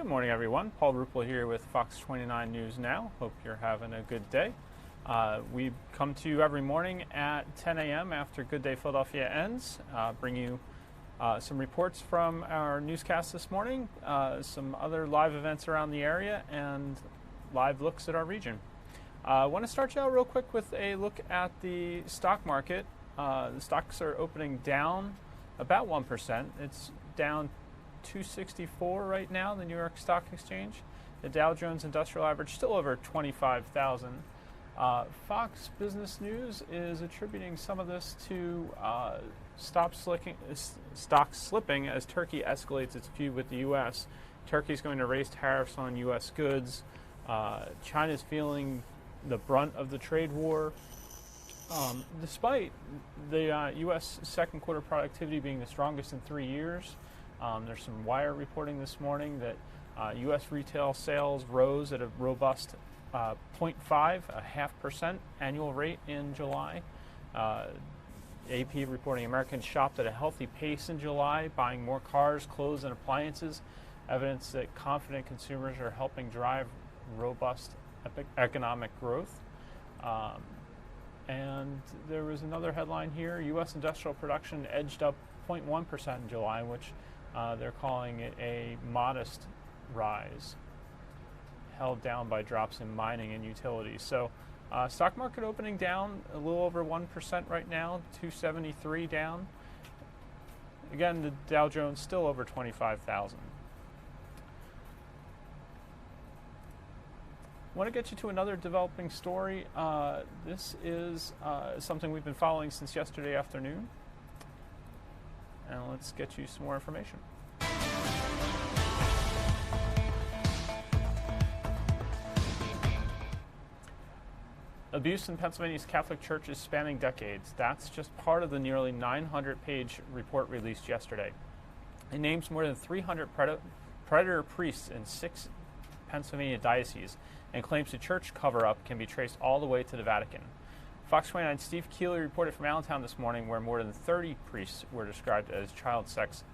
morning, everyone. Paul Ruppel here with Fox 29 News Now. Hope you're having a good day. We come to you every morning at 10 a.m. after Good Day Philadelphia ends, bring you some reports from our newscast this morning, some other live events around the area, and live looks at our region. I want to start you out real quick with a look at the stock market. The stocks are opening down about 1%. It's down 264 right now, the New York Stock Exchange. The Dow Jones Industrial Average still over 25,000. Fox Business News is attributing some of this to stock slipping as Turkey escalates its feud with the U.S. Turkey's going to raise tariffs on U.S. goods. China's feeling the brunt of the trade war. Despite the U.S. second quarter productivity being the strongest in 3 years, there's some wire reporting this morning that U.S. retail sales rose at a robust 0.5% annual rate in July. AP reporting Americans shopped at a healthy pace in July, buying more cars, clothes, and appliances, evidence that confident consumers are helping drive robust economic growth. And there was another headline here. U.S. industrial production edged up 0.1% in July, which they're calling it a modest rise, held down by drops in mining and utilities. So stock market opening down a little over 1% right now, 273 down. Again, the Dow Jones still over 25,000. I want to get you to another developing story. This is something we've been following since yesterday afternoon. And let's get you some more information. Abuse in Pennsylvania's Catholic Church is spanning decades. That's just part of the nearly 900-page report released yesterday. It names more than 300 predator priests in 6 Pennsylvania dioceses and claims the church cover-up can be traced all the way to the Vatican. Fox 29's Steve Keeley reported from Allentown this morning, where more than 30 priests were described as child sex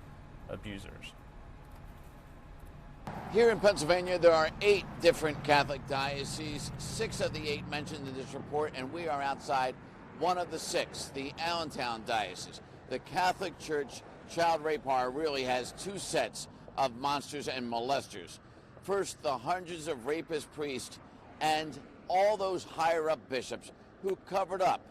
abusers. Here in Pennsylvania, there are 8 different Catholic dioceses, 6 of the 8 mentioned in this report, and we are outside one of the 6, the Allentown diocese. The Catholic Church child rape horror really has 2 sets of monsters and molesters. First, the hundreds of rapist priests and all those higher-up bishops who covered up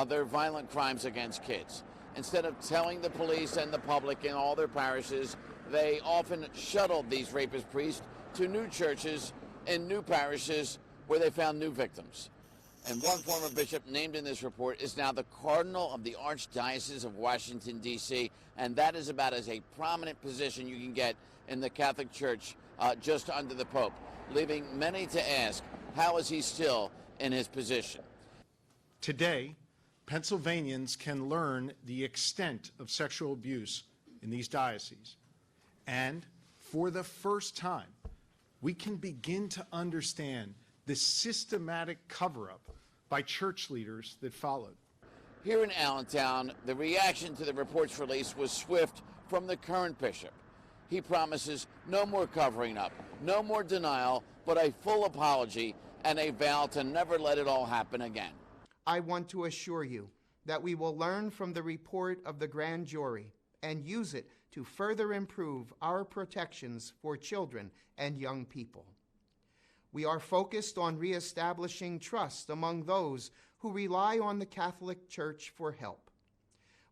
their violent crimes against kids. Instead of telling the police and the public in all their parishes, they often shuttled these rapist priests to new churches in new parishes where they found new victims. And one former bishop named in this report is now the Cardinal of the Archdiocese of Washington, D.C., and that is about as a prominent position you can get in the Catholic Church, just under the Pope, leaving many to ask, how is he still in his position? Today, Pennsylvanians can learn the extent of sexual abuse in these dioceses. And for the first time, we can begin to understand the systematic cover-up by church leaders that followed. Here in Allentown, the reaction to the report's release was swift from the current bishop. He promises no more covering up, no more denial, but a full apology and a vow to never let it all happen again. I want to assure you that we will learn from the report of the grand jury and use it to further improve our protections for children and young people. We are focused on reestablishing trust among those who rely on the Catholic Church for help.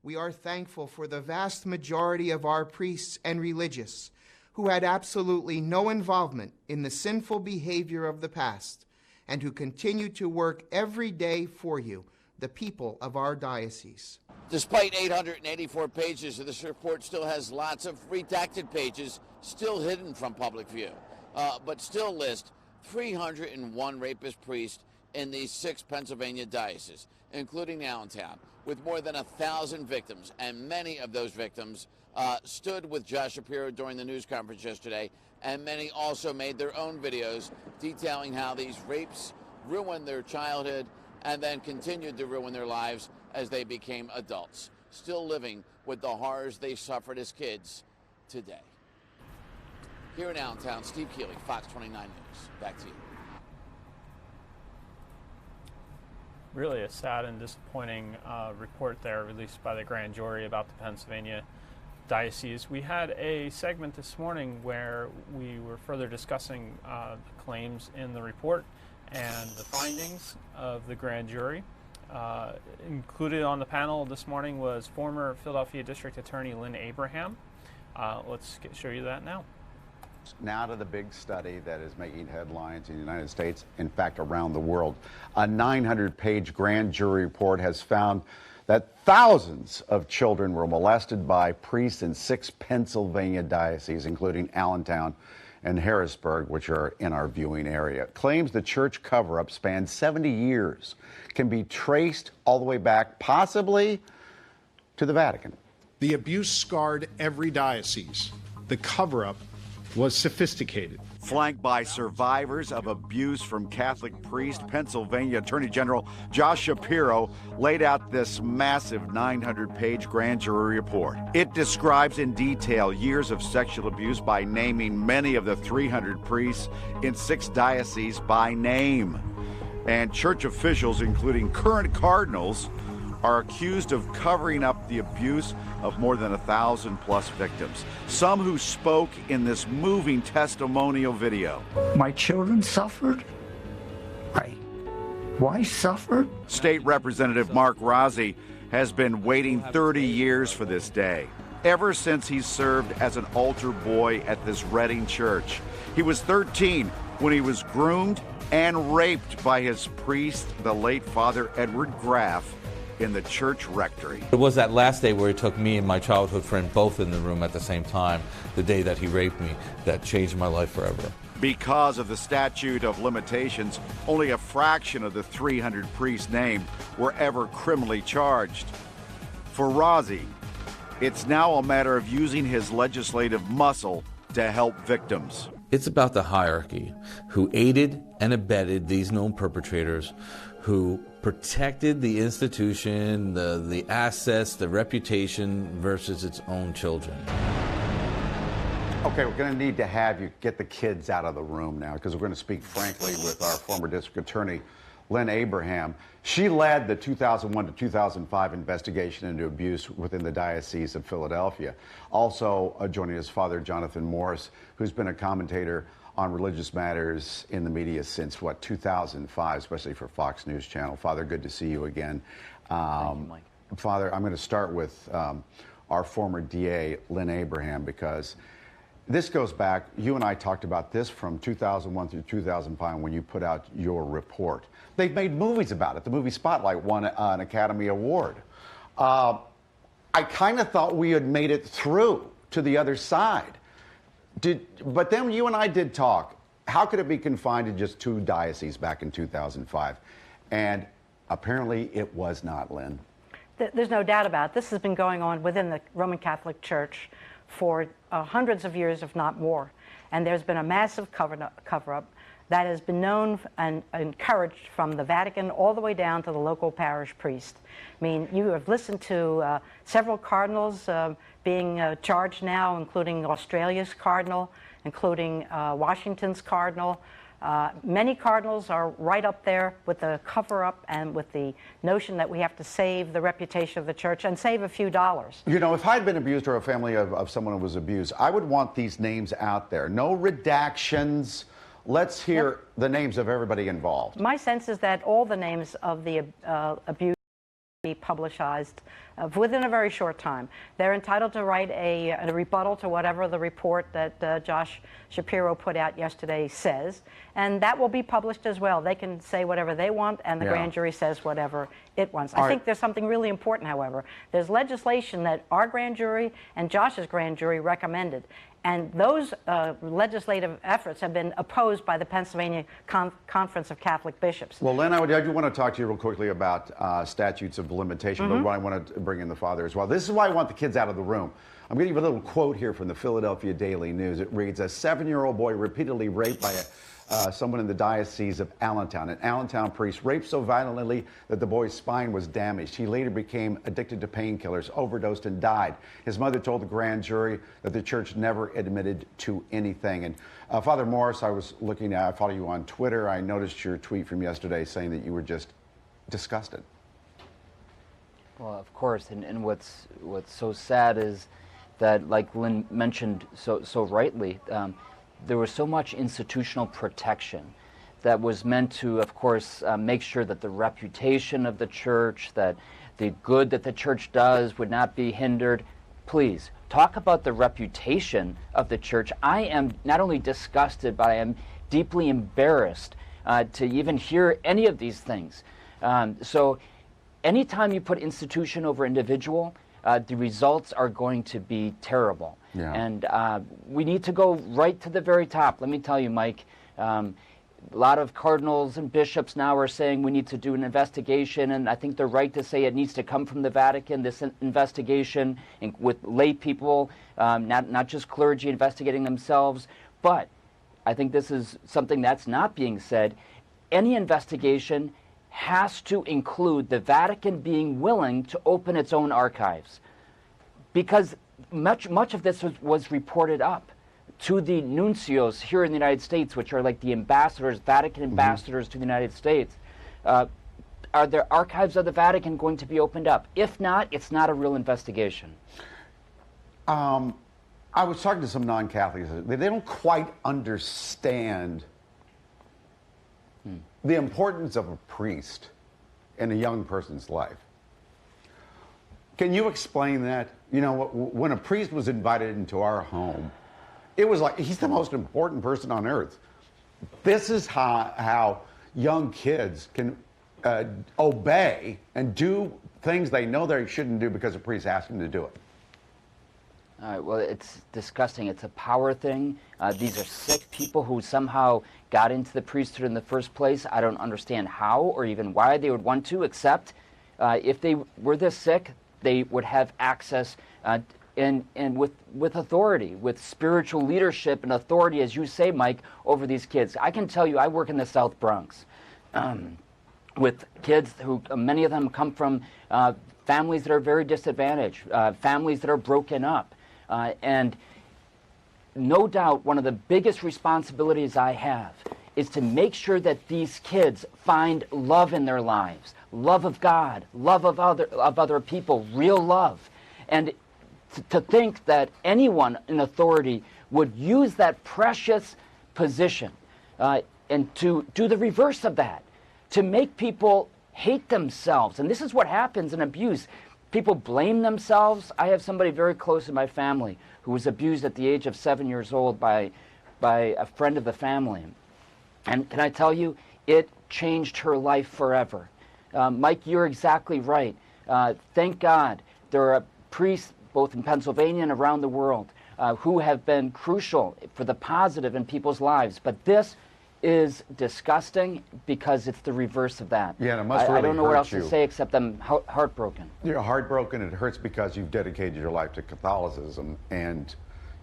We are thankful for the vast majority of our priests and religious who had absolutely no involvement in the sinful behavior of the past and who continue to work every day for you, the people of our diocese. Despite 884 pages, this report still has lots of redacted pages still hidden from public view, but still list 301 rapist priests in these 6 Pennsylvania dioceses, including Allentown, with more than 1,000 victims, and many of those victims stood with Josh Shapiro during the news conference yesterday, and many also made their own videos detailing how these rapes ruined their childhood and then continued to ruin their lives as they became adults, still living with the horrors they suffered as kids today. Here in Allentown, Steve Keeley, Fox 29 News. Back to you. Really a sad and disappointing report there released by the grand jury about the Pennsylvania diocese. We had a segment this morning where we were further discussing the claims in the report and the findings of the grand jury. Included on the panel this morning was former Philadelphia District Attorney Lynn Abraham. Let's show you that now. Now to the big study that is making headlines in the United States, in fact, around the world. A 900-page grand jury report has found that thousands of children were molested by priests in 6 Pennsylvania dioceses, including Allentown and Harrisburg, which are in our viewing area. It claims the church cover-up spanned 70 years, can be traced all the way back, possibly to the Vatican. The abuse scarred every diocese. The cover-up was sophisticated. Flanked by survivors of abuse from Catholic priest, Pennsylvania Attorney General Josh Shapiro laid out this massive 900-page grand jury report. It describes in detail years of sexual abuse by naming many of the 300 priests in 6 dioceses by name. And church officials, including current cardinals, are accused of covering up the abuse of more than 1,000+ victims, some who spoke in this moving testimonial video. My children suffered. Why suffered? State Representative Mark Rossi has been waiting 30 years for this day, ever since he served as an altar boy at this Reading church. He was 13 when he was groomed and raped by his priest, the late Father Edward Graff, in the church rectory. It was that last day where he took me and my childhood friend both in the room at the same time, the day that he raped me, that changed my life forever. Because of the statute of limitations, only a fraction of the 300 priests named were ever criminally charged. For Rossi, it's now a matter of using his legislative muscle to help victims. It's about the hierarchy, who aided and abetted these known perpetrators, who protected the institution, the assets, the reputation versus its own children. Okay, we're going to need to have you get the kids out of the room now, because we're going to speak frankly with our former district attorney, Lynn Abraham. She led the 2001 to 2005 investigation into abuse within the Diocese of Philadelphia. Also joining us, Father Jonathan Morris, who's been a commentator on religious matters in the media since, 2005, especially for Fox News Channel. Father, good to see you again. Thank you, Mike. Father, I'm going to start with our former DA, Lynn Abraham, because this goes back, you and I talked about this from 2001 through 2005 when you put out your report. They've made movies about it. The movie Spotlight won an Academy Award. I kind of thought we had made it through to the other side. But then you and I did talk. How could it be confined to just 2 dioceses back in 2005? And apparently it was not, Lynn. There's no doubt about it. This has been going on within the Roman Catholic Church for hundreds of years, if not more. And there's been a massive cover-up that has been known and encouraged from the Vatican all the way down to the local parish priest. I mean, you have listened to several cardinals being charged now, including Australia's cardinal, including Washington's cardinal. Many cardinals are right up there with the cover-up and with the notion that we have to save the reputation of the church and save a few dollars. You know, if I'd been abused or a family of someone who was abused, I would want these names out there. No redactions. Let's hear the names of everybody involved. My sense is that all the names of the abuse be publicized within a very short time. They're entitled to write a rebuttal to whatever the report that Josh Shapiro put out yesterday says, and that will be published as well. They can say whatever they want, and the grand jury says whatever it wants. I think there's something really important, however. There's legislation that our grand jury and Josh's grand jury recommended, and those legislative efforts have been opposed by the Pennsylvania Conference of Catholic Bishops. Well, Lynn, I do want to talk to you real quickly about statutes of limitation, but I want to bring in the father as well. This is why I want the kids out of the room. I'm going to give you a little quote here from the Philadelphia Daily News. It reads, a 7-year-old boy repeatedly raped by someone in the Diocese of Allentown. An Allentown priest raped so violently that the boy's spine was damaged. He later became addicted to painkillers, overdosed, and died. His mother told the grand jury that the church never admitted to anything. And Father Morris, I follow you on Twitter. I noticed your tweet from yesterday saying that you were just disgusted. Well, of course, and what's so sad is that, like Lynn mentioned so rightly, there was so much institutional protection that was meant to, of course, make sure that the reputation of the church, that the good that the church does would not be hindered. Please, talk about the reputation of the church. I am not only disgusted, but I am deeply embarrassed to even hear any of these things. So anytime you put institution over individual, the results are going to be terrible. Yeah. And we need to go right to the very top. Let me tell you, Mike, a lot of cardinals and bishops now are saying we need to do an investigation, and I think they're right to say it needs to come from the Vatican, this investigation, with lay people, not just clergy investigating themselves. But I think this is something that's not being said. Any investigation has to include the Vatican being willing to open its own archives, because much of this was reported up to the nuncios here in the United States, which are like the ambassadors, Vatican ambassadors to the United States. Are there archives of the Vatican going to be opened up? If not, it's not a real investigation. I was talking to some non-Catholics. They don't quite understand the importance of a priest in a young person's life. Can you explain that? You know, when a priest was invited into our home, it was like he's the most important person on earth. This is how young kids can obey and do things they know they shouldn't do because a priest asked them to do it. All right, well, it's disgusting. It's a power thing. These are sick people who somehow got into the priesthood in the first place. I don't understand how or even why they would want to, except if they were this sick, they would have access and with authority, with spiritual leadership and authority, as you say, Mike, over these kids. I can tell you, I work in the South Bronx with kids who, many of them come from families that are very disadvantaged, families that are broken up. And no doubt one of the biggest responsibilities I have is to make sure that these kids find love in their lives, love of God, love of other people, real love. And to think that anyone in authority would use that precious position and to do the reverse of that, to make people hate themselves. And this is what happens in abuse. People blame themselves. I have somebody very close in my family who was abused at the age of 7 years old by a friend of the family. And can I tell you, it changed her life forever. Mike, you're exactly right. Thank God there are priests both in Pennsylvania and around the world who have been crucial for the positive in people's lives. But this is disgusting because it's the reverse of that. Yeah, and it must really I don't know what else hurt you. to say except I'm heartbroken. You're heartbroken. It hurts because you've dedicated your life to Catholicism, and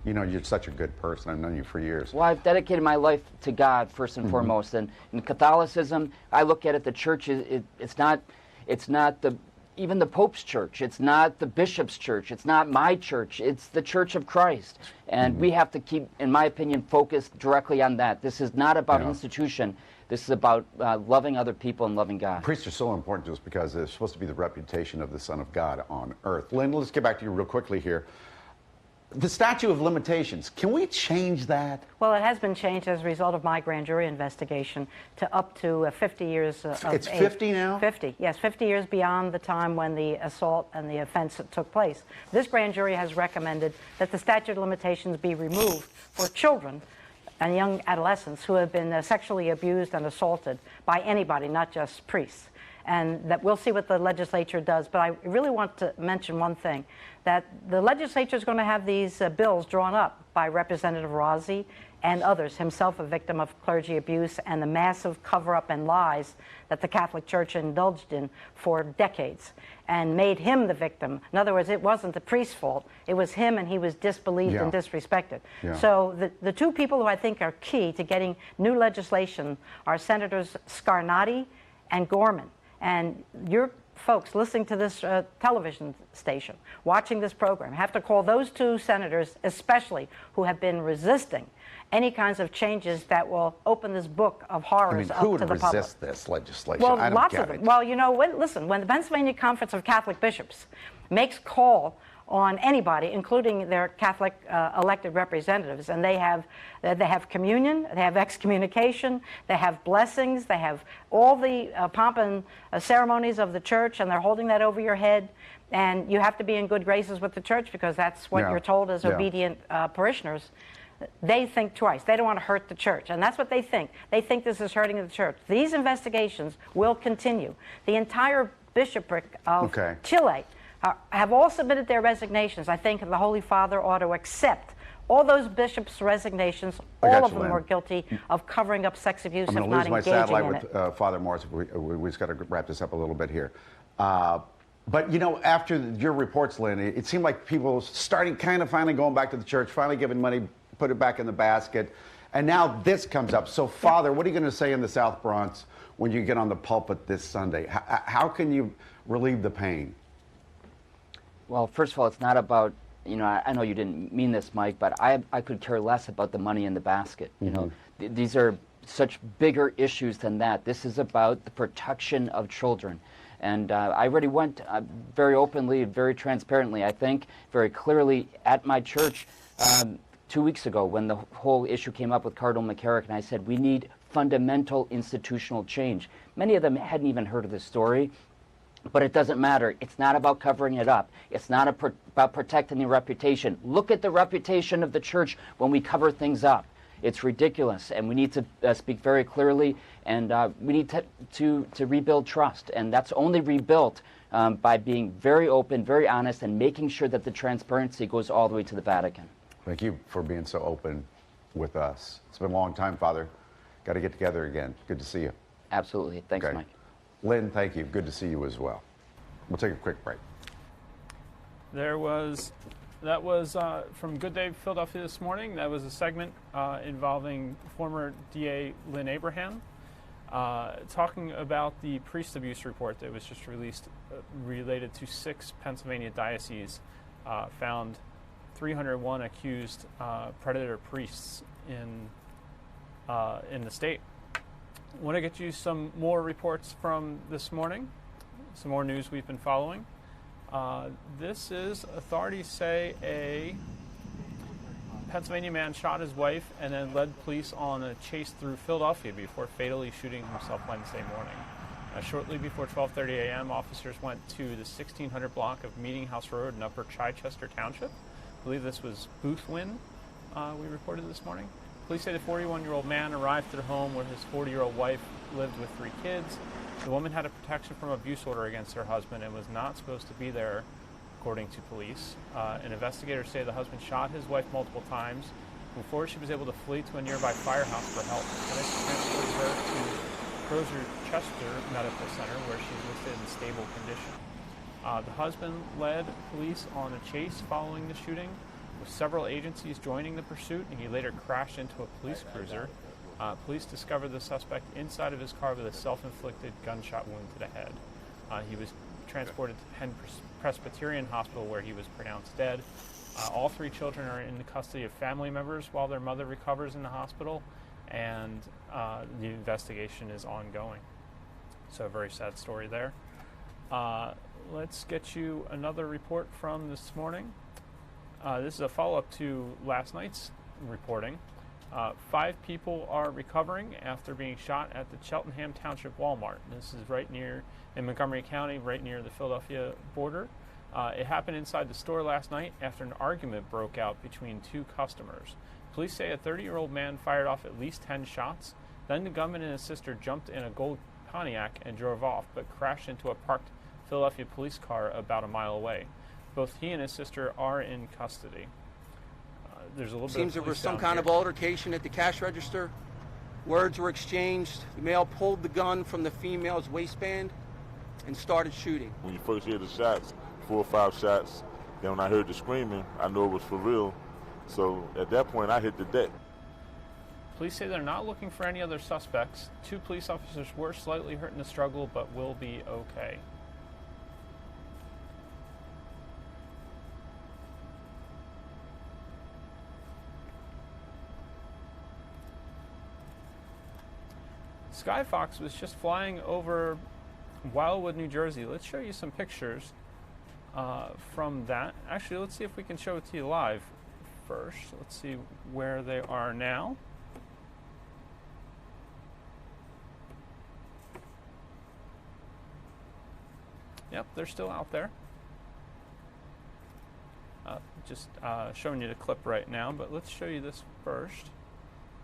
you know you're such a good person. I've known you for years. Well, I've dedicated my life to God first and foremost, and in Catholicism, I look at it. The church it's not even the Pope's church. It's not the bishop's church. It's not my church. It's the Church of Christ. And we have to keep, in my opinion, focused directly on that. This is not about institution. This is about loving other people and loving God. Priests are so important to us because they're supposed to be the reputation of the Son of God on earth. Lynn, let's get back to you real quickly here. The statute of limitations, can we change that? Well, it has been changed as a result of my grand jury investigation to up to 50 years of It's age. 50 now? 50, yes, 50 years beyond the time when the assault and the offense took place. This grand jury has recommended that the statute of limitations be removed for children and young adolescents who have been sexually abused and assaulted by anybody, not just priests. and that we'll see what the legislature does. But I really want to mention one thing, that the legislature is going to have these bills drawn up by Representative Rossi and others, himself a victim of clergy abuse and the massive cover-up and lies that the Catholic Church indulged in for decades and made him the victim. In other words, it wasn't the priest's fault. It was him, and he was disbelieved and disrespected. So the two people who I think are key to getting new legislation are Senators Scarnati and Gorman. And your folks listening to this television station, watching this program, have to call those two senators especially, who have been resisting any kinds of changes that will open this book of horrors up to the public. Who would resist this legislation? Well, I don't lots get of them. it. Well, you know, listen, when the Pennsylvania Conference of Catholic Bishops makes call on anybody, including their Catholic elected representatives, and they have communion, they have excommunication, they have blessings, they have all the pomp and ceremonies of the church, and they're holding that over your head, and you have to be in good graces with the church because that's what you're told as obedient parishioners. They think twice. They don't want to hurt the church, and that's what they think. They think this is hurting the church. These investigations will continue. The entire bishopric of Chile have all submitted their resignations. I think the Holy Father ought to accept all those bishops' resignations. All of them were guilty of covering up sex abuse, if not engaging in it. I'm going to lose my satellite with Father Morris. We just got to wrap this up a little bit here. But, you know, after your reports, Lynn, it seemed like people starting kind of finally going back to the church, finally giving money, put it back in the basket. And now this comes up. So, Father, what are you going to say in the South Bronx when you get on the pulpit this Sunday? How can you relieve the pain? Well, first of all, it's not about, you know, I know you didn't mean this, Mike, but I could care less about the money in the basket. You know, these are such bigger issues than that. This is about the protection of children. And I already went very openly, very transparently, I think, very clearly at my church 2 weeks ago when the whole issue came up with Cardinal McCarrick, and I said, we need fundamental institutional change. Many of them hadn't even heard of this story, but it doesn't matter. It's not about covering it up. It's not about protecting the reputation. Look at the reputation of the church when we cover things up. It's ridiculous, and we need to speak very clearly, and we need to rebuild trust, and that's only rebuilt by being very open, very honest, and making sure that the transparency goes all the way to the Vatican. Thank you for being so open with us. It's been a long time, Father. Got to get together again. Good to see you. Absolutely. Thanks, Mike. Lynn, thank you. Good to see you as well. We'll take a quick break. That was from Good Day Philadelphia this morning. That was a segment involving former DA Lynn Abraham talking about the priest abuse report that was just released related to 6 Pennsylvania dioceses found 301 accused predator priests in the state. I want to get you some more reports from this morning, some more news we've been following. This is, authorities say, a Pennsylvania man shot his wife and then led police on a chase through Philadelphia before fatally shooting himself Wednesday morning. Shortly before 12:30 a.m., officers went to the 1600 block of Meeting House Road in Upper Chichester Township. I believe this was Boothwyn, we reported this morning. Police say the 41-year-old man arrived at a home where his 40-year-old wife lived with 3 kids. The woman had a protection from abuse order against her husband and was not supposed to be there, according to police. Investigators say the husband shot his wife multiple times before she was able to flee to a nearby firehouse for help. Police transported her to Crozer Chester Medical Center, where she's listed in stable condition. The husband led police on a chase following the shooting, with several agencies joining the pursuit, and he later crashed into a police cruiser. Police discovered the suspect inside of his car with a self-inflicted gunshot wound to the head. He was transported to Penn Presbyterian Hospital, where he was pronounced dead. All 3 children are in the custody of family members while their mother recovers in the hospital, and the investigation is ongoing. So a very sad story there. Let's get you another report from this morning. This is a follow-up to last night's reporting. 5 people are recovering after being shot at the Cheltenham Township Walmart. This is right near, in Montgomery County, right near the Philadelphia border. It happened inside the store last night after an argument broke out between 2 customers. Police say a 30-year-old man fired off at least 10 shots. Then the gunman and his sister jumped in a gold Pontiac and drove off, but crashed into a parked Philadelphia police car about a mile away. Both he and his sister are in custody. There's a little bit Seems of there was police some down kind here. of altercation at the cash register. Words were exchanged. The male pulled the gun from the female's waistband and started shooting. When you first hear the shots, 4 or 5 shots, then when I heard the screaming, I knew it was for real. So at that point, I hit the deck. Police say they're not looking for any other suspects. 2 police officers were slightly hurt in the struggle, but will be okay. Skyfox was just flying over Wildwood, New Jersey. Let's show you some pictures from that. Actually, let's see if we can show it to you live first. Let's see where they are now. Yep, they're still out there. Just showing you the clip right now, but let's show you this first.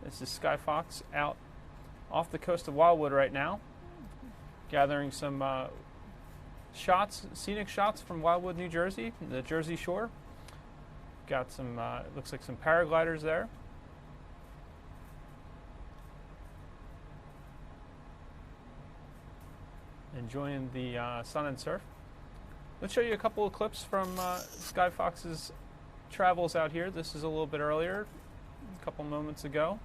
This is Skyfox out off the coast of Wildwood right now, gathering some shots, scenic shots from Wildwood, New Jersey, the Jersey Shore. Got some, looks like some paragliders there. Enjoying the sun and surf. Let's show you a couple of clips from Skyfox's travels out here. This is a little bit earlier, a couple moments ago.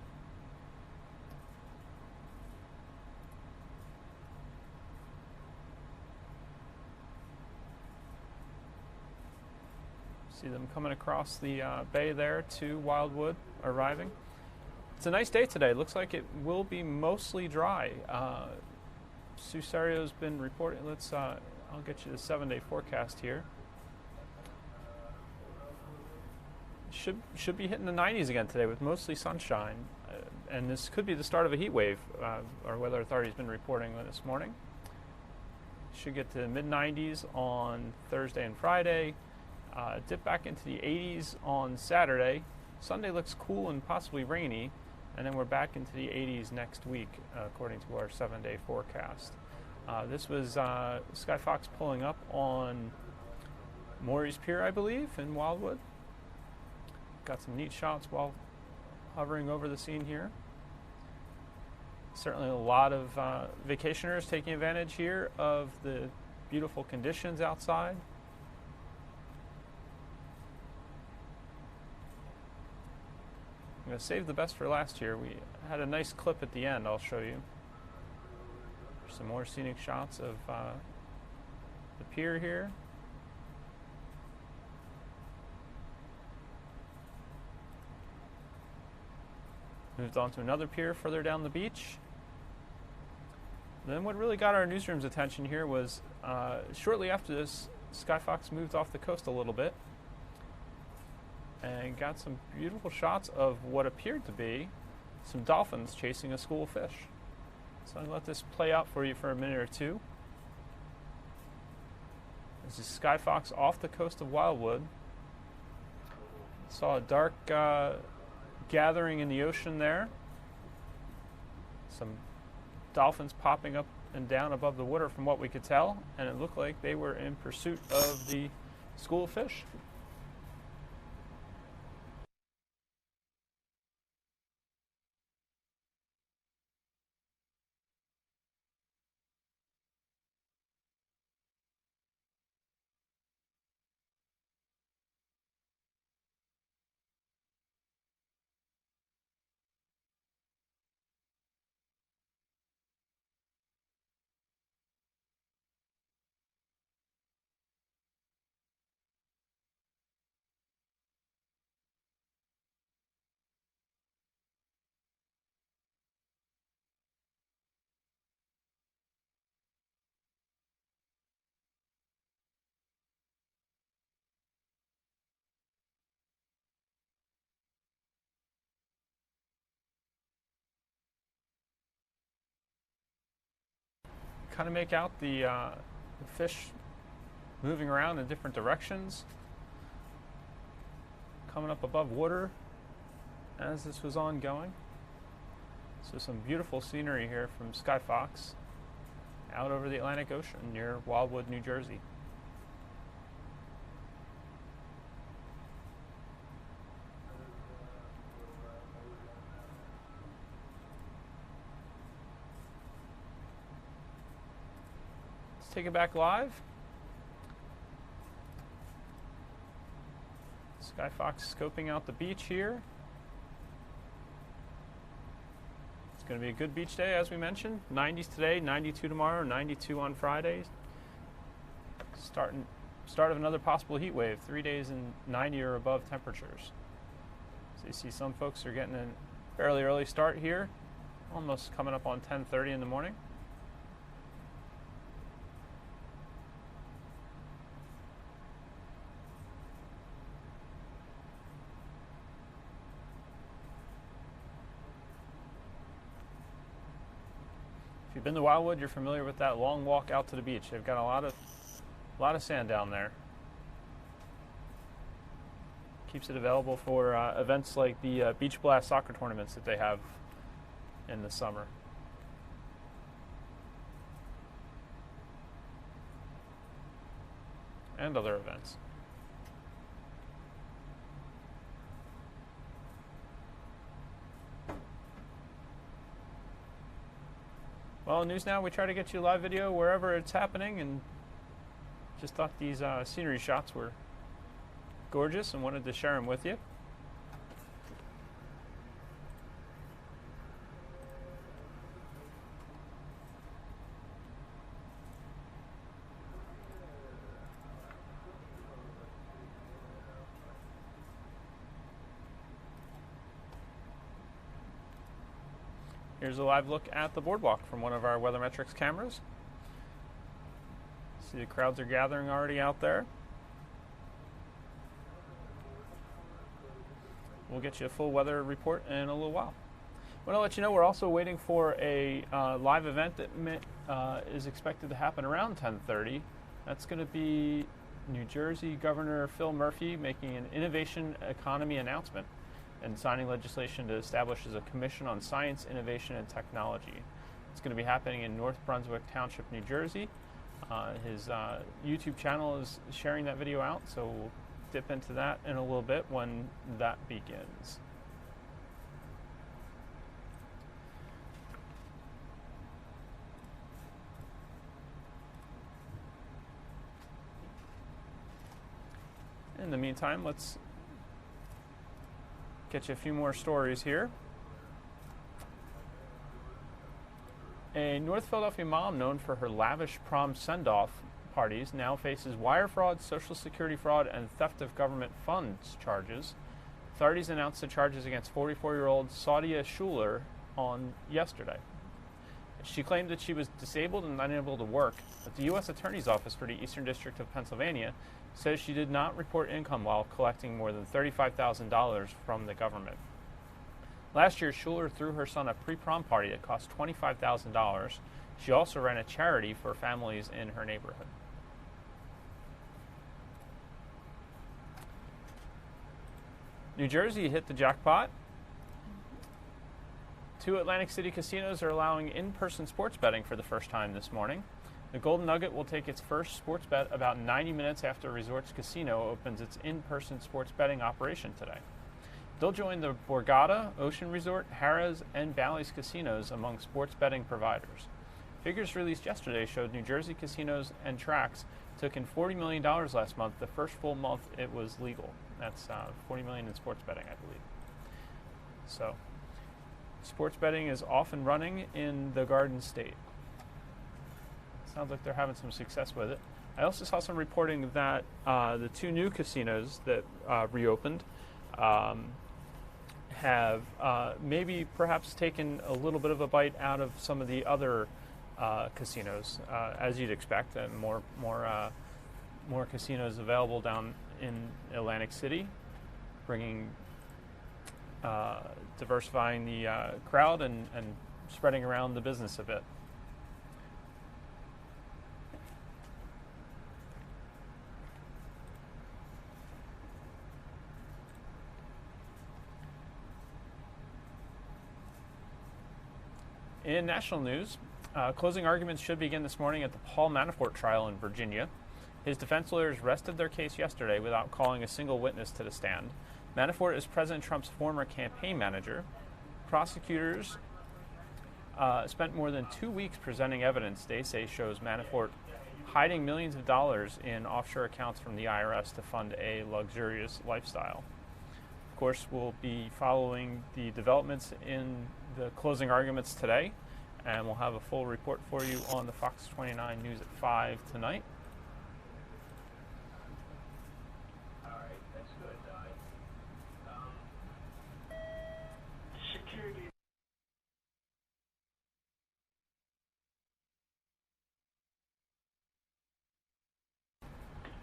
See them coming across the bay there to Wildwood, arriving. It's a nice day today. Looks like it will be mostly dry. Sue Serio's been reporting. I'll get you the 7-day forecast here. Should be hitting the 90s again today with mostly sunshine, and this could be the start of a heat wave. Our weather authority's been reporting this morning. Should get to mid-90s on Thursday and Friday. Dip back into the 80s on Saturday. Sunday looks cool and possibly rainy, and then we're back into the 80s next week, according to our 7-day forecast. This was Skyfox pulling up on Maury's Pier, I believe, in Wildwood. Got some neat shots while hovering over the scene here. Certainly a lot of vacationers taking advantage here of the beautiful conditions outside. I'm going to save the best for last year. We had a nice clip at the end I'll show you. Some more scenic shots of the pier here. Moved on to another pier further down the beach. Then what really got our newsroom's attention here was shortly after this, Skyfox moved off the coast a little bit and got some beautiful shots of what appeared to be some dolphins chasing a school of fish. So I'll let this play out for you for a minute or two. This is Skyfox off the coast of Wildwood. Saw a dark gathering in the ocean there. Some dolphins popping up and down above the water from what we could tell, and it looked like they were in pursuit of the school of fish. Kind of make out the fish moving around in different directions, coming up above water as this was ongoing. So some beautiful scenery here from Skyfox. out over the Atlantic Ocean near Wildwood, New Jersey. Let's take it back live. Sky Fox scoping out the beach here. It's going to be a good beach day, as we mentioned. 90s today, 92 tomorrow, 92 on Friday. Start of another possible heat wave, 3 days in 90 or above temperatures. So you see some folks are getting a fairly early start here, almost coming up on 10:30 in the morning. If you've been to Wildwood, you're familiar with that long walk out to the beach. They've got a lot of sand down there. Keeps it available for events like the Beach Blast soccer tournaments that they have in the summer. And other events. Well, News Now, we try to get you live video wherever it's happening, and just thought these scenery shots were gorgeous and wanted to share them with you. Here's a live look at the boardwalk from one of our Weathermetrics cameras. See the crowds are gathering already out there. We'll get you a full weather report in a little while. I want to let you know we're also waiting for a live event that is expected to happen around 10:30. That's going to be New Jersey Governor Phil Murphy making an innovation economy announcement and signing legislation to establish a commission on science, innovation, and technology. It's going to be happening in North Brunswick Township, New Jersey. His YouTube channel is sharing that video out, so we'll dip into that in a little bit when that begins. In the meantime, let's get you a few more stories here. A North Philadelphia mom known for her lavish prom send-off parties now faces wire fraud, Social Security fraud, and theft of government funds charges. Authorities announced the charges against 44-year-old Saudia Schuler on yesterday. She claimed that she was disabled and unable to work, but the U.S. Attorney's Office for the Eastern District of Pennsylvania says she did not report income while collecting more than $35,000 from the government. Last year, Schuler threw her son a pre-prom party that cost $25,000. She also ran a charity for families in her neighborhood. New Jersey hit the jackpot. 2 Atlantic City casinos are allowing in-person sports betting for the first time this morning. The Golden Nugget will take its first sports bet about 90 minutes after Resorts Casino opens its in-person sports betting operation today. They'll join the Borgata, Ocean Resort, Harrah's, and Bally's casinos among sports betting providers. Figures released yesterday showed New Jersey casinos and tracks took in $40 million last month, the first full month it was legal. That's $40 million in sports betting, I believe. So, sports betting is off and running in the Garden State. Sounds like they're having some success with it. I also saw some reporting that the 2 new casinos that reopened have maybe perhaps taken a little bit of a bite out of some of the other casinos, as you'd expect, and more casinos available down in Atlantic City, bringing diversifying the crowd and spreading around the business a bit. In national news, Closing arguments should begin this morning at the Paul Manafort trial in Virginia. His defense lawyers rested their case yesterday without calling a single witness to the stand. Manafort is President Trump's former campaign manager. Prosecutors spent more than 2 weeks presenting evidence they say shows Manafort hiding millions of dollars in offshore accounts from the IRS to fund a luxurious lifestyle. Of course, we'll be following the developments in the closing arguments today, and we'll have a full report for you on the Fox 29 News at 5 tonight.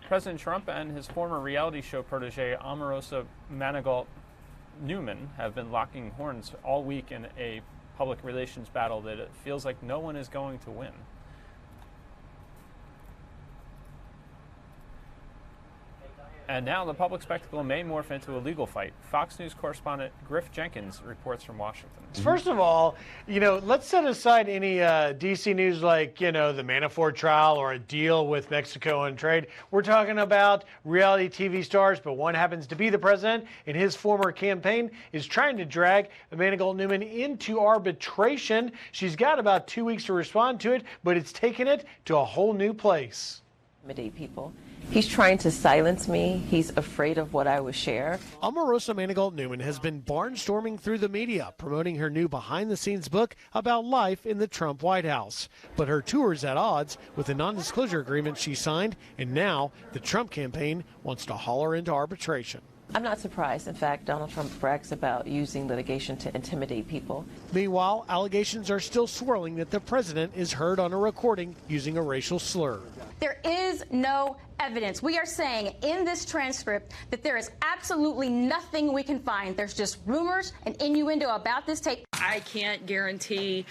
President Trump and his former reality show protege Omarosa Manigault-Newman have been locking horns all week in a public relations battle that it feels like no one is going to win. And now the public spectacle may morph into a legal fight. Fox News correspondent Griff Jenkins reports from Washington. First of all, let's set aside any D.C. news like, the Manafort trial or a deal with Mexico on trade. We're talking about reality TV stars, but one happens to be the president, and his former campaign is trying to drag Manigault-Newman into arbitration. She's got about 2 weeks to respond to it, but it's taken it to a whole new place. People. He's trying to silence me. He's afraid of what I will share. Omarosa Manigault-Newman has been barnstorming through the media, promoting her new behind-the-scenes book about life in the Trump White House. But her tour is at odds with the non-disclosure agreement she signed, and now the Trump campaign wants to haul her into arbitration. I'm not surprised. In fact, Donald Trump brags about using litigation to intimidate people. Meanwhile, allegations are still swirling that the president is heard on a recording using a racial slur. There is no evidence. We are saying in this transcript that there is absolutely nothing we can find. There's just rumors and innuendo about this tape. I can't guarantee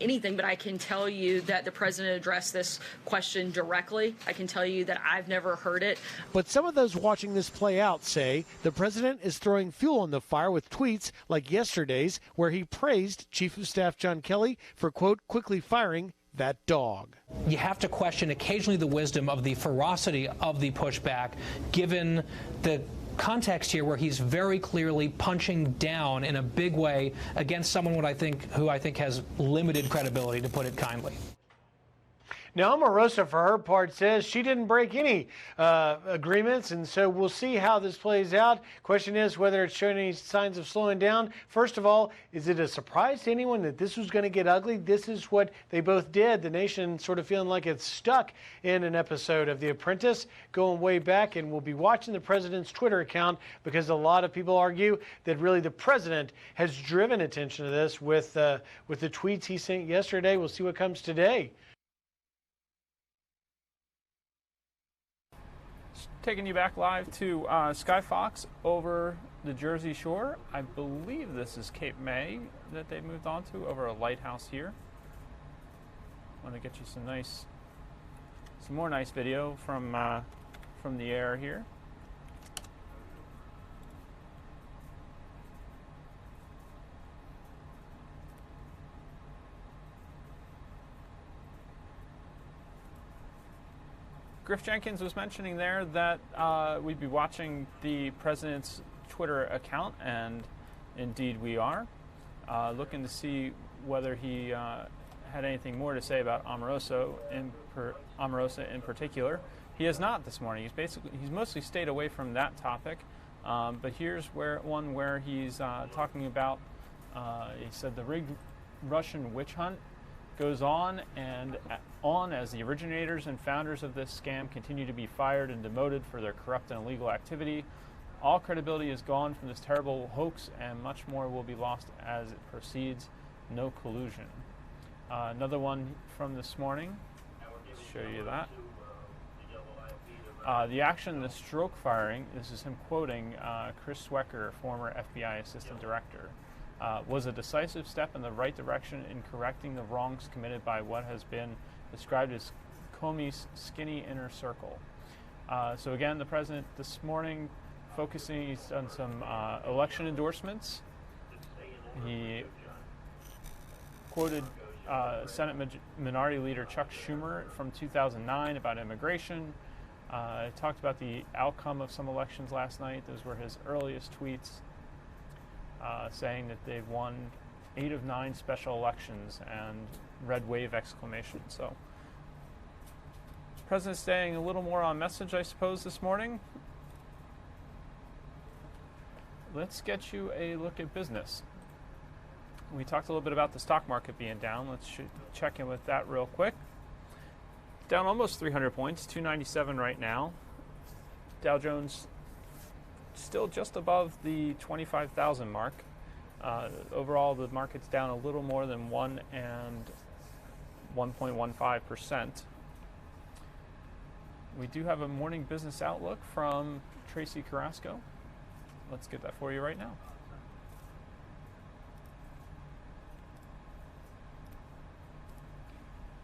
anything, but I can tell you that the president addressed this question directly. I can tell you that I've never heard it. But some of those watching this play out say the president is throwing fuel on the fire with tweets like yesterday's, where he praised Chief of Staff John Kelly for, quote, quickly firing that dog. You have to question occasionally the wisdom of the ferocity of the pushback, given the context here where he's very clearly punching down in a big way against someone who I think has limited credibility, to put it kindly. Now, Omarosa, for her part, says she didn't break any agreements, and so we'll see how this plays out. Question is whether it's showing any signs of slowing down. First of all, is it a surprise to anyone that this was going to get ugly? This is what they both did. The nation sort of feeling like it's stuck in an episode of The Apprentice, going way back, and we'll be watching the president's Twitter account because a lot of people argue that really the president has driven attention to this with the tweets he sent yesterday. We'll see what comes today. Taking you back live to Sky Fox over the Jersey Shore. I believe this is Cape May that they moved on to over a lighthouse here. I want to get you some more nice video from the air here. Griff Jenkins was mentioning there that we'd be watching the president's Twitter account, and indeed we are, looking to see whether he had anything more to say about Omarosa in particular. He has not this morning. He's mostly stayed away from that topic, but here's one where he's talking about, he said the rigged Russian witch hunt goes on and on as the originators and founders of this scam continue to be fired and demoted for their corrupt and illegal activity. All credibility is gone from this terrible hoax, and much more will be lost as it proceeds. No collusion. Another one from this morning. Let's show you that. The action, the stroke firing, this is him quoting Chris Swecker, former FBI assistant director, was a decisive step in the right direction in correcting the wrongs committed by what has been described as Comey's skinny inner circle. So again, the president this morning focusing on some election endorsements. He quoted Senate Minority Leader Chuck Schumer from 2009 about immigration. Talked about the outcome of some elections last night. Those were his earliest tweets, saying that they've won 8 of 9 special elections and red wave exclamation. So President staying a little more on message, I suppose, this morning. Let's get you a look at business. We talked a little bit about the stock market being down. Let's check in with that real quick. Down almost 300 points, 297 right now. Dow Jones still just above the 25,000 mark. Overall, the market's down a little more than 1.15%. We do have a morning business outlook from Tracy Carrasco. Let's get that for you right now.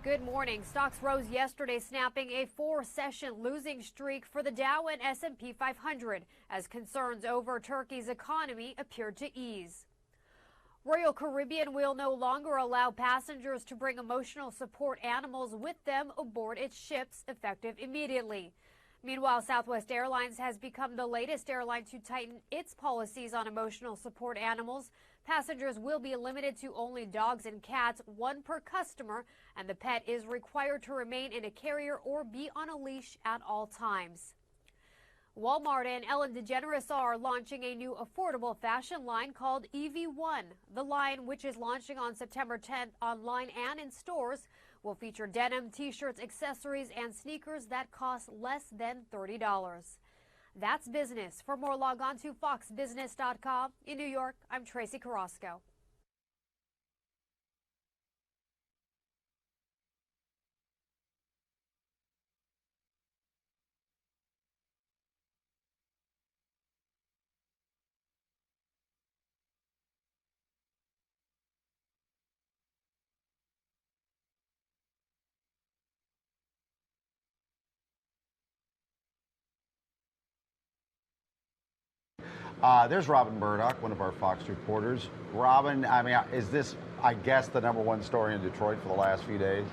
Good morning. Stocks rose yesterday, snapping a 4-session losing streak for the Dow and S&P 500 as concerns over Turkey's economy appeared to ease. Royal Caribbean will no longer allow passengers to bring emotional support animals with them aboard its ships, effective immediately. Meanwhile, Southwest Airlines has become the latest airline to tighten its policies on emotional support animals. Passengers will be limited to only dogs and cats, 1 per customer, and the pet is required to remain in a carrier or be on a leash at all times. Walmart and Ellen DeGeneres are launching a new affordable fashion line called EV1. The line, which is launching on September 10th online and in stores, will feature denim, t-shirts, accessories, and sneakers that cost less than $30. That's business. For more, log on to foxbusiness.com. In New York, I'm Tracy Carrasco. There's Robin Murdoch, one of our Fox reporters. Robin, I mean, is this, I guess, the #1 story in Detroit for the last few days?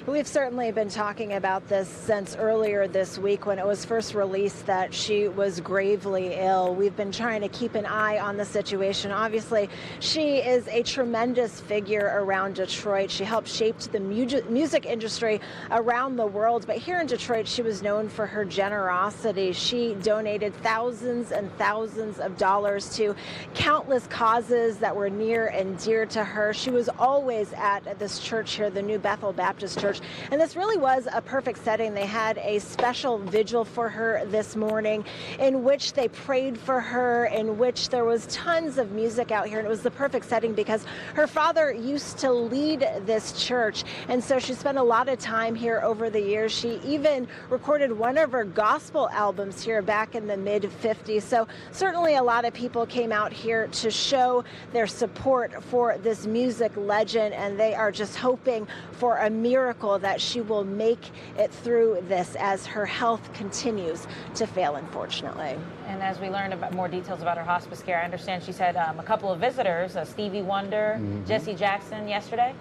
We've certainly been talking about this since earlier this week when it was first released that she was gravely ill. We've been trying to keep an eye on the situation. Obviously, she is a tremendous figure around Detroit. She helped shape the music industry around the world. But here in Detroit, she was known for her generosity. She donated thousands and thousands of dollars to countless causes that were near and dear to her. She was always at this church here, the New Bethel Baptist Church. And this really was a perfect setting. They had a special vigil for her this morning in which they prayed for her, in which there was tons of music out here. And it was the perfect setting because her father used to lead this church. And so she spent a lot of time here over the years. She even recorded one of her gospel albums here back in the mid-50s. So certainly a lot of people came out here to show their support for this music legend. And they are just hoping for a miracle that she will make it through this as her health continues to fail, unfortunately. And as we learned about more details about her hospice care, I understand she's had a couple of visitors, Stevie Wonder, Jesse Jackson yesterday.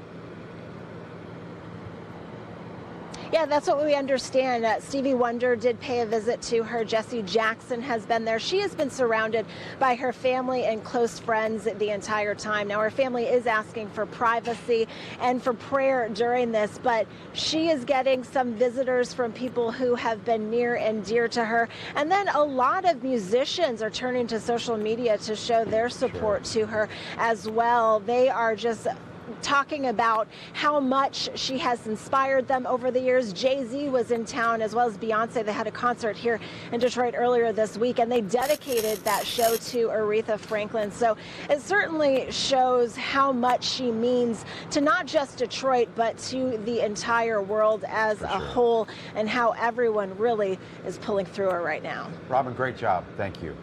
Yeah, that's what we understand. Stevie Wonder did pay a visit to her. Jesse Jackson has been there. She has been surrounded by her family and close friends the entire time. Now, her family is asking for privacy and for prayer during this, but she is getting some visitors from people who have been near and dear to her. And then a lot of musicians are turning to social media to show their support to her as well. They are just talking about how much she has inspired them over the years. Jay-Z was in town, as well as Beyonce. They had a concert here in Detroit earlier this week, and they dedicated that show to Aretha Franklin. So it certainly shows how much she means to not just Detroit, but to the entire world as a whole, and how everyone really is pulling through her right now. Robin, great job. Thank you.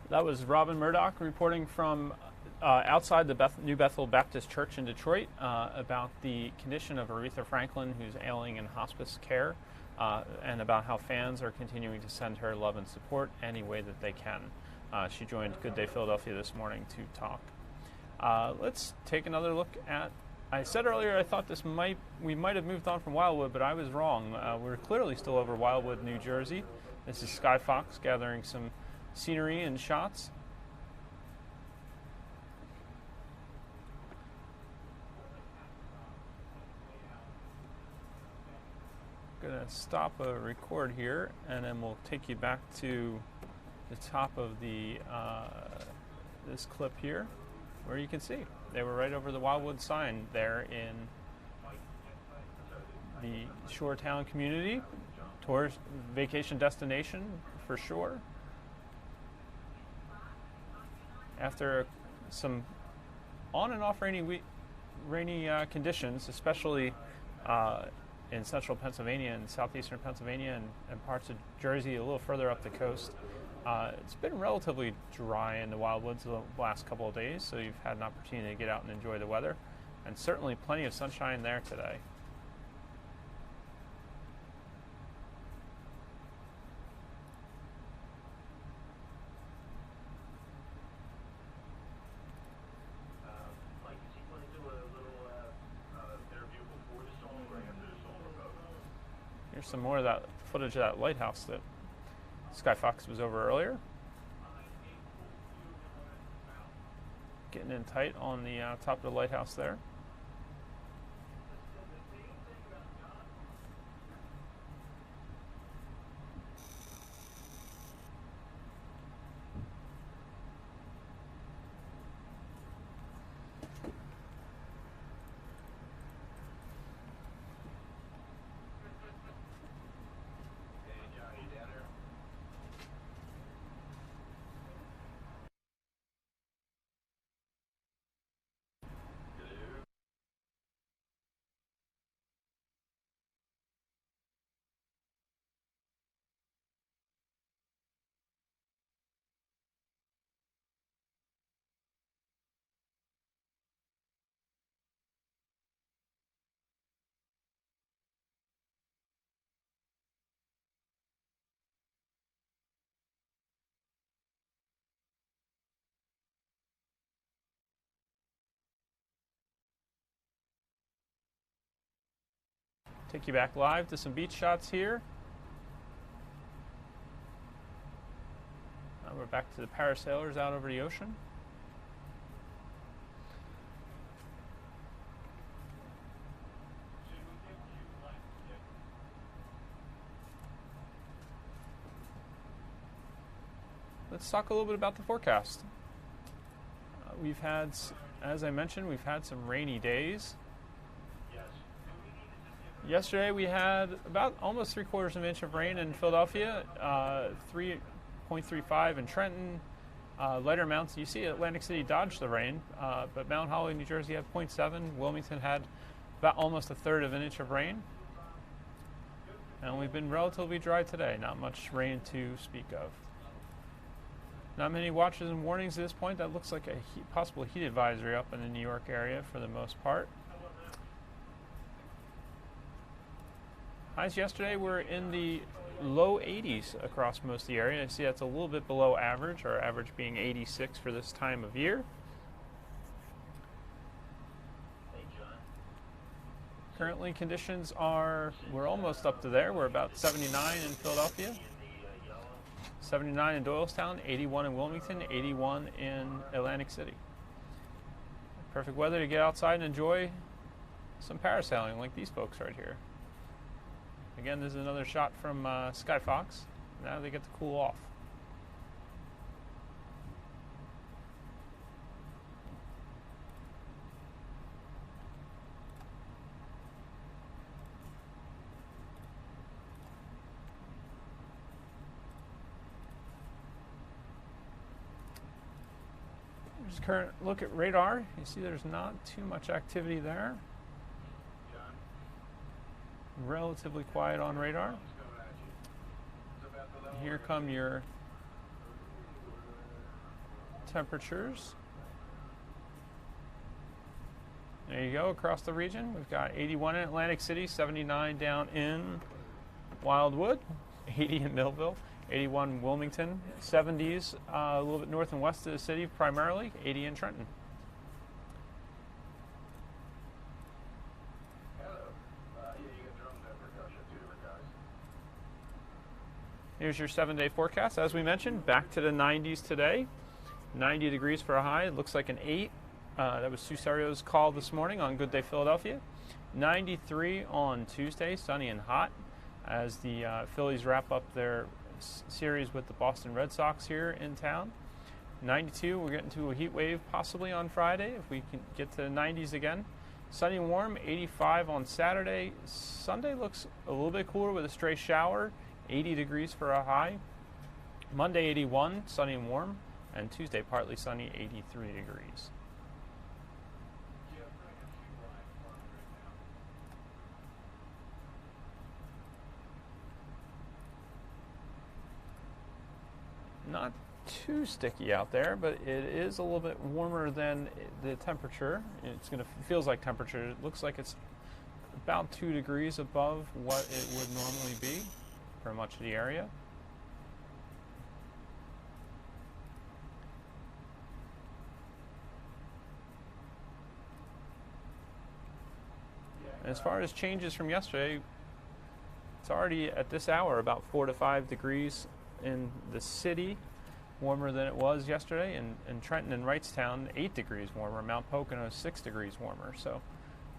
That was Robin Murdoch reporting from outside the New Bethel Baptist Church in Detroit about the condition of Aretha Franklin, who's ailing in hospice care, and about how fans are continuing to send her love and support any way that they can. She joined Good Day Philadelphia this morning to talk Let's take another look at. I said earlier I thought we might have moved on from Wildwood, but I was wrong. We're clearly still over Wildwood, New Jersey. This is Sky Fox gathering some scenery and shots. Gonna stop a record here, and then we'll take you back to the top of the this clip here, where you can see they were right over the Wildwood sign there in the shore town community. Tourist vacation destination for sure. After some on and off rainy conditions, especially in central Pennsylvania and southeastern Pennsylvania and parts of Jersey, a little further up the coast. It's been relatively dry in the Wildwoods the last couple of days, so you've had an opportunity to get out and enjoy the weather, and certainly plenty of sunshine there today. Here's some more of that footage of that lighthouse that Sky Fox was over earlier. Getting in tight on the top of the lighthouse there. Take you back live to some beach shots here. Now we're back to the parasailers out over the ocean. Let's talk a little bit about the forecast. We've had, as I mentioned, we've had some rainy days. Yesterday we had about almost 3/4 of an inch of rain in Philadelphia, 3.35 in Trenton. Lighter amounts, you see Atlantic City dodged the rain, but Mount Holly, New Jersey had 0.7. Wilmington had about almost 1/3 of an inch of rain. And we've been relatively dry today, not much rain to speak of. Not many watches and warnings at this point. That looks like a possible heat advisory up in the New York area for the most part. Highs yesterday were in the low 80s across most of the area. I see that's a little bit below average, our average being 86 for this time of year. Currently conditions we're almost up to there. We're about 79 in Philadelphia, 79 in Doylestown, 81 in Wilmington, 81 in Atlantic City. Perfect weather to get outside and enjoy some parasailing like these folks right here. Again, this is another shot from Sky Fox. Now they get to cool off. Just current look at radar. You see there's not too much activity there. Relatively quiet on radar. Here come your temperatures. There you go, across the region. We've got 81 in Atlantic City, 79 down in Wildwood, 80 in Millville, 81 in Wilmington, 70s a little bit north and west of the city primarily, 80 in Trenton. Here's your 7-day forecast. As we mentioned, back to the 90s today. 90 degrees for a high. It looks like an 8. That was Sue Serio's call this morning on Good Day Philadelphia. 93 on Tuesday, sunny and hot, as the Phillies wrap up their series with the Boston Red Sox here in town. 92, we're getting to a heat wave possibly on Friday if we can get to the 90s again. Sunny and warm, 85 on Saturday. Sunday looks a little bit cooler with a stray shower, 80 degrees for a high. Monday, 81, sunny and warm, and Tuesday, partly sunny, 83 degrees. Not too sticky out there, but it is a little bit warmer than the temperature. Feels like temperature. It looks like it's about 2 degrees above what it would normally be for much of the area. And as far as changes from yesterday, it's already at this hour about 4 to 5 degrees in the city, warmer than it was yesterday. In Trenton and Wrightstown, 8 degrees warmer. Mount Pocono, 6 degrees warmer. So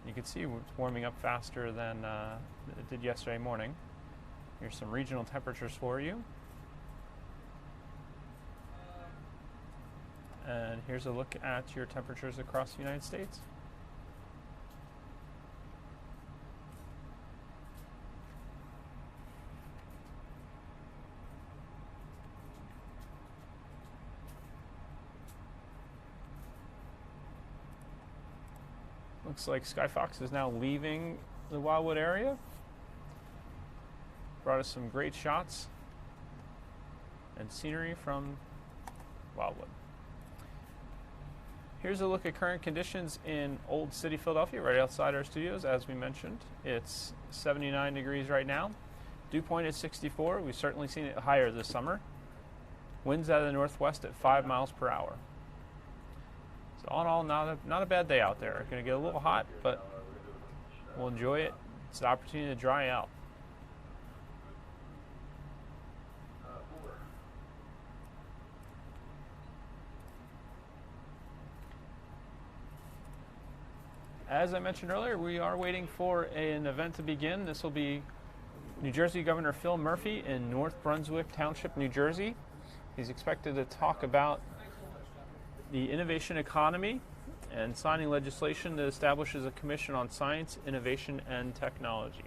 you can see it's warming up faster than it did yesterday morning. Here's some regional temperatures for you. And here's a look at your temperatures across the United States. Looks like Skyfox is now leaving the Wildwood area. Brought us some great shots and scenery from Wildwood. Here's a look at current conditions in Old City, Philadelphia, right outside our studios. As we mentioned, it's 79 degrees right now. Dew point is 64. We've certainly seen it higher this summer. Winds out of the northwest at 5 miles per hour. So all in all, not a bad day out there. Going to get a little hot, but we'll enjoy it. It's an opportunity to dry out. As I mentioned earlier, we are waiting for an event to begin. This will be New Jersey Governor Phil Murphy in North Brunswick Township, New Jersey. He's expected to talk about the innovation economy and signing legislation that establishes a commission on science, innovation, and technology.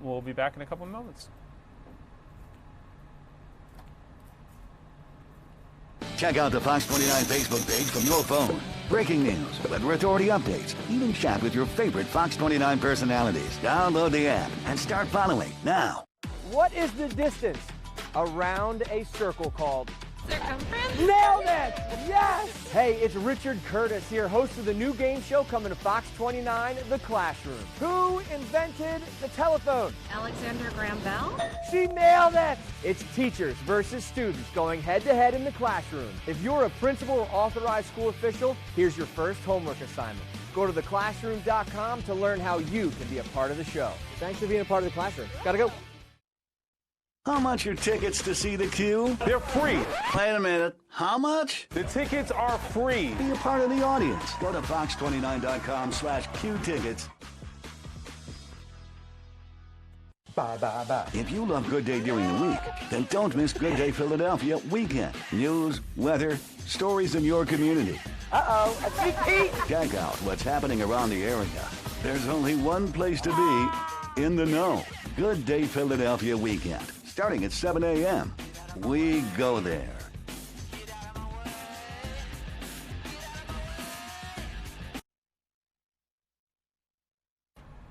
We'll be back in a couple of moments. Check out the Fox 29 Facebook page from your phone. Breaking news, weather authority updates, even chat with your favorite Fox 29 personalities. Download the app and start following now. What is the distance around a circle called? Circumference? Nailed it! Yes! Hey, it's Richard Curtis here, host of the new game show coming to Fox 29, The Classroom. Who invented the telephone? Alexander Graham Bell? She nailed it! It's teachers versus students going head-to-head in the classroom. If you're a principal or authorized school official, here's your first homework assignment. Go to theclassroom.com to learn how you can be a part of the show. Thanks for being a part of the classroom. Gotta go. How much are tickets to see theCUBE? They're free. Wait a minute. How much? The tickets are free. Be a part of the audience. Go to fox29.com/QTickets. Bye. If you love Good Day during the week, then don't miss Good Day Philadelphia Weekend. News, weather, stories in your community. Uh-oh, a sneak peek. Check out what's happening around the area. There's only one place to be, in the know. Good Day Philadelphia Weekend. Starting at 7 a.m. We go there.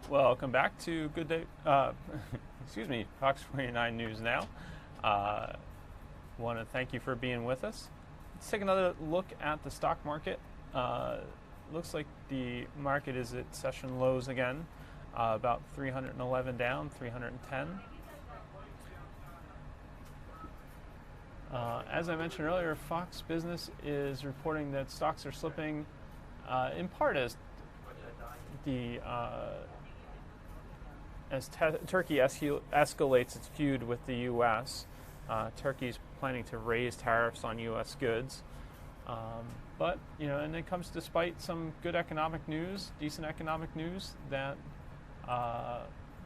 Welcome back to Good Day, Fox 29 News Now. Want to thank you for being with us. Let's take another look at the stock market. Looks like the market is at session lows again, about 311 down, 310. As I mentioned earlier, Fox Business is reporting that stocks are slipping in part as Turkey escalates its feud with the U.S., Turkey's planning to raise tariffs on U.S. goods. But, and it comes despite some good economic news, decent economic news, that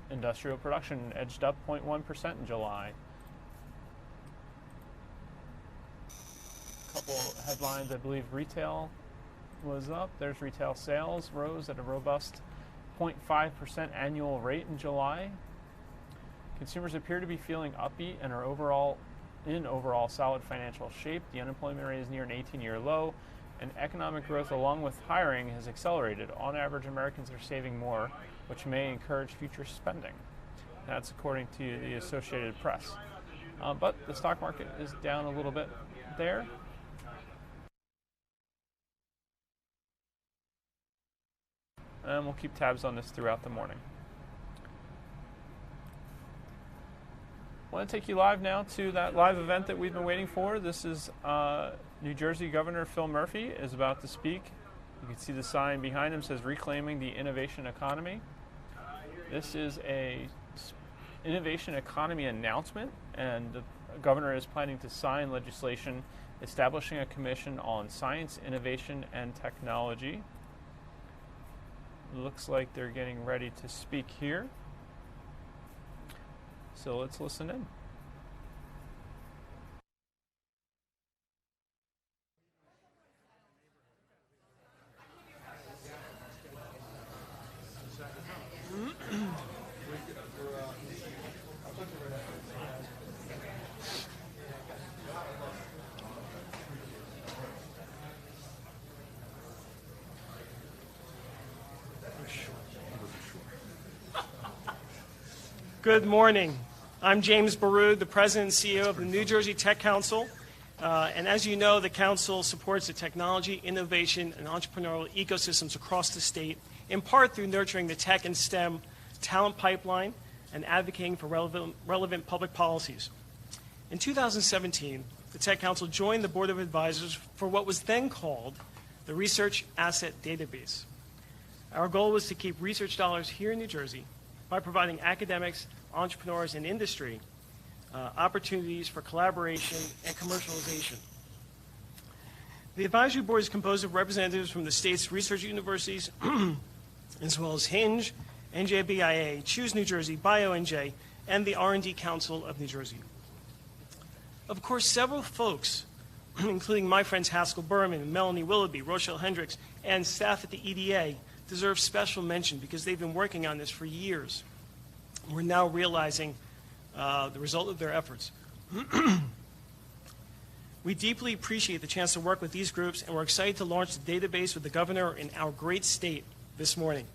industrial production edged up 0.1% in July. A couple headlines, I believe retail was up. There's retail sales rose at a robust 0.5% annual rate in July. Consumers appear to be feeling upbeat and are overall solid financial shape. The unemployment rate is near an 18-year low, and economic growth along with hiring has accelerated. On average, Americans are saving more, which may encourage future spending. That's according to the Associated Press. But the stock market is down a little bit there. And we'll keep tabs on this throughout the morning. I want to take you live now to that live event that we've been waiting for. This is New Jersey Governor Phil Murphy is about to speak. You can see the sign behind him says Reclaiming the Innovation Economy. This is a innovation economy announcement, and the governor is planning to sign legislation establishing a commission on science, innovation, and technology. Looks like they're getting ready to speak here. So let's listen in. Good morning. I'm James Baroud, the President and CEO of the New Jersey Tech Council. And as you know, the Council supports the technology, innovation, and entrepreneurial ecosystems across the state, in part through nurturing the tech and STEM talent pipeline and advocating for relevant public policies. In 2017, the Tech Council joined the Board of Advisors for what was then called the Research Asset Database. Our goal was to keep research dollars here in New Jersey by providing academics, entrepreneurs, and industry opportunities for collaboration and commercialization. The advisory board is composed of representatives from the state's research universities, as well as Hinge, NJBIA, Choose New Jersey, BioNJ, and the R&D Council of New Jersey. Of course, several folks, including my friends Haskell Berman, Melanie Willoughby, Rochelle Hendricks, and staff at the EDA, deserve special mention because they've been working on this for years. We're now realizing the result of their efforts. We deeply appreciate the chance to work with these groups, and we're excited to launch the database with the governor in our great state this morning.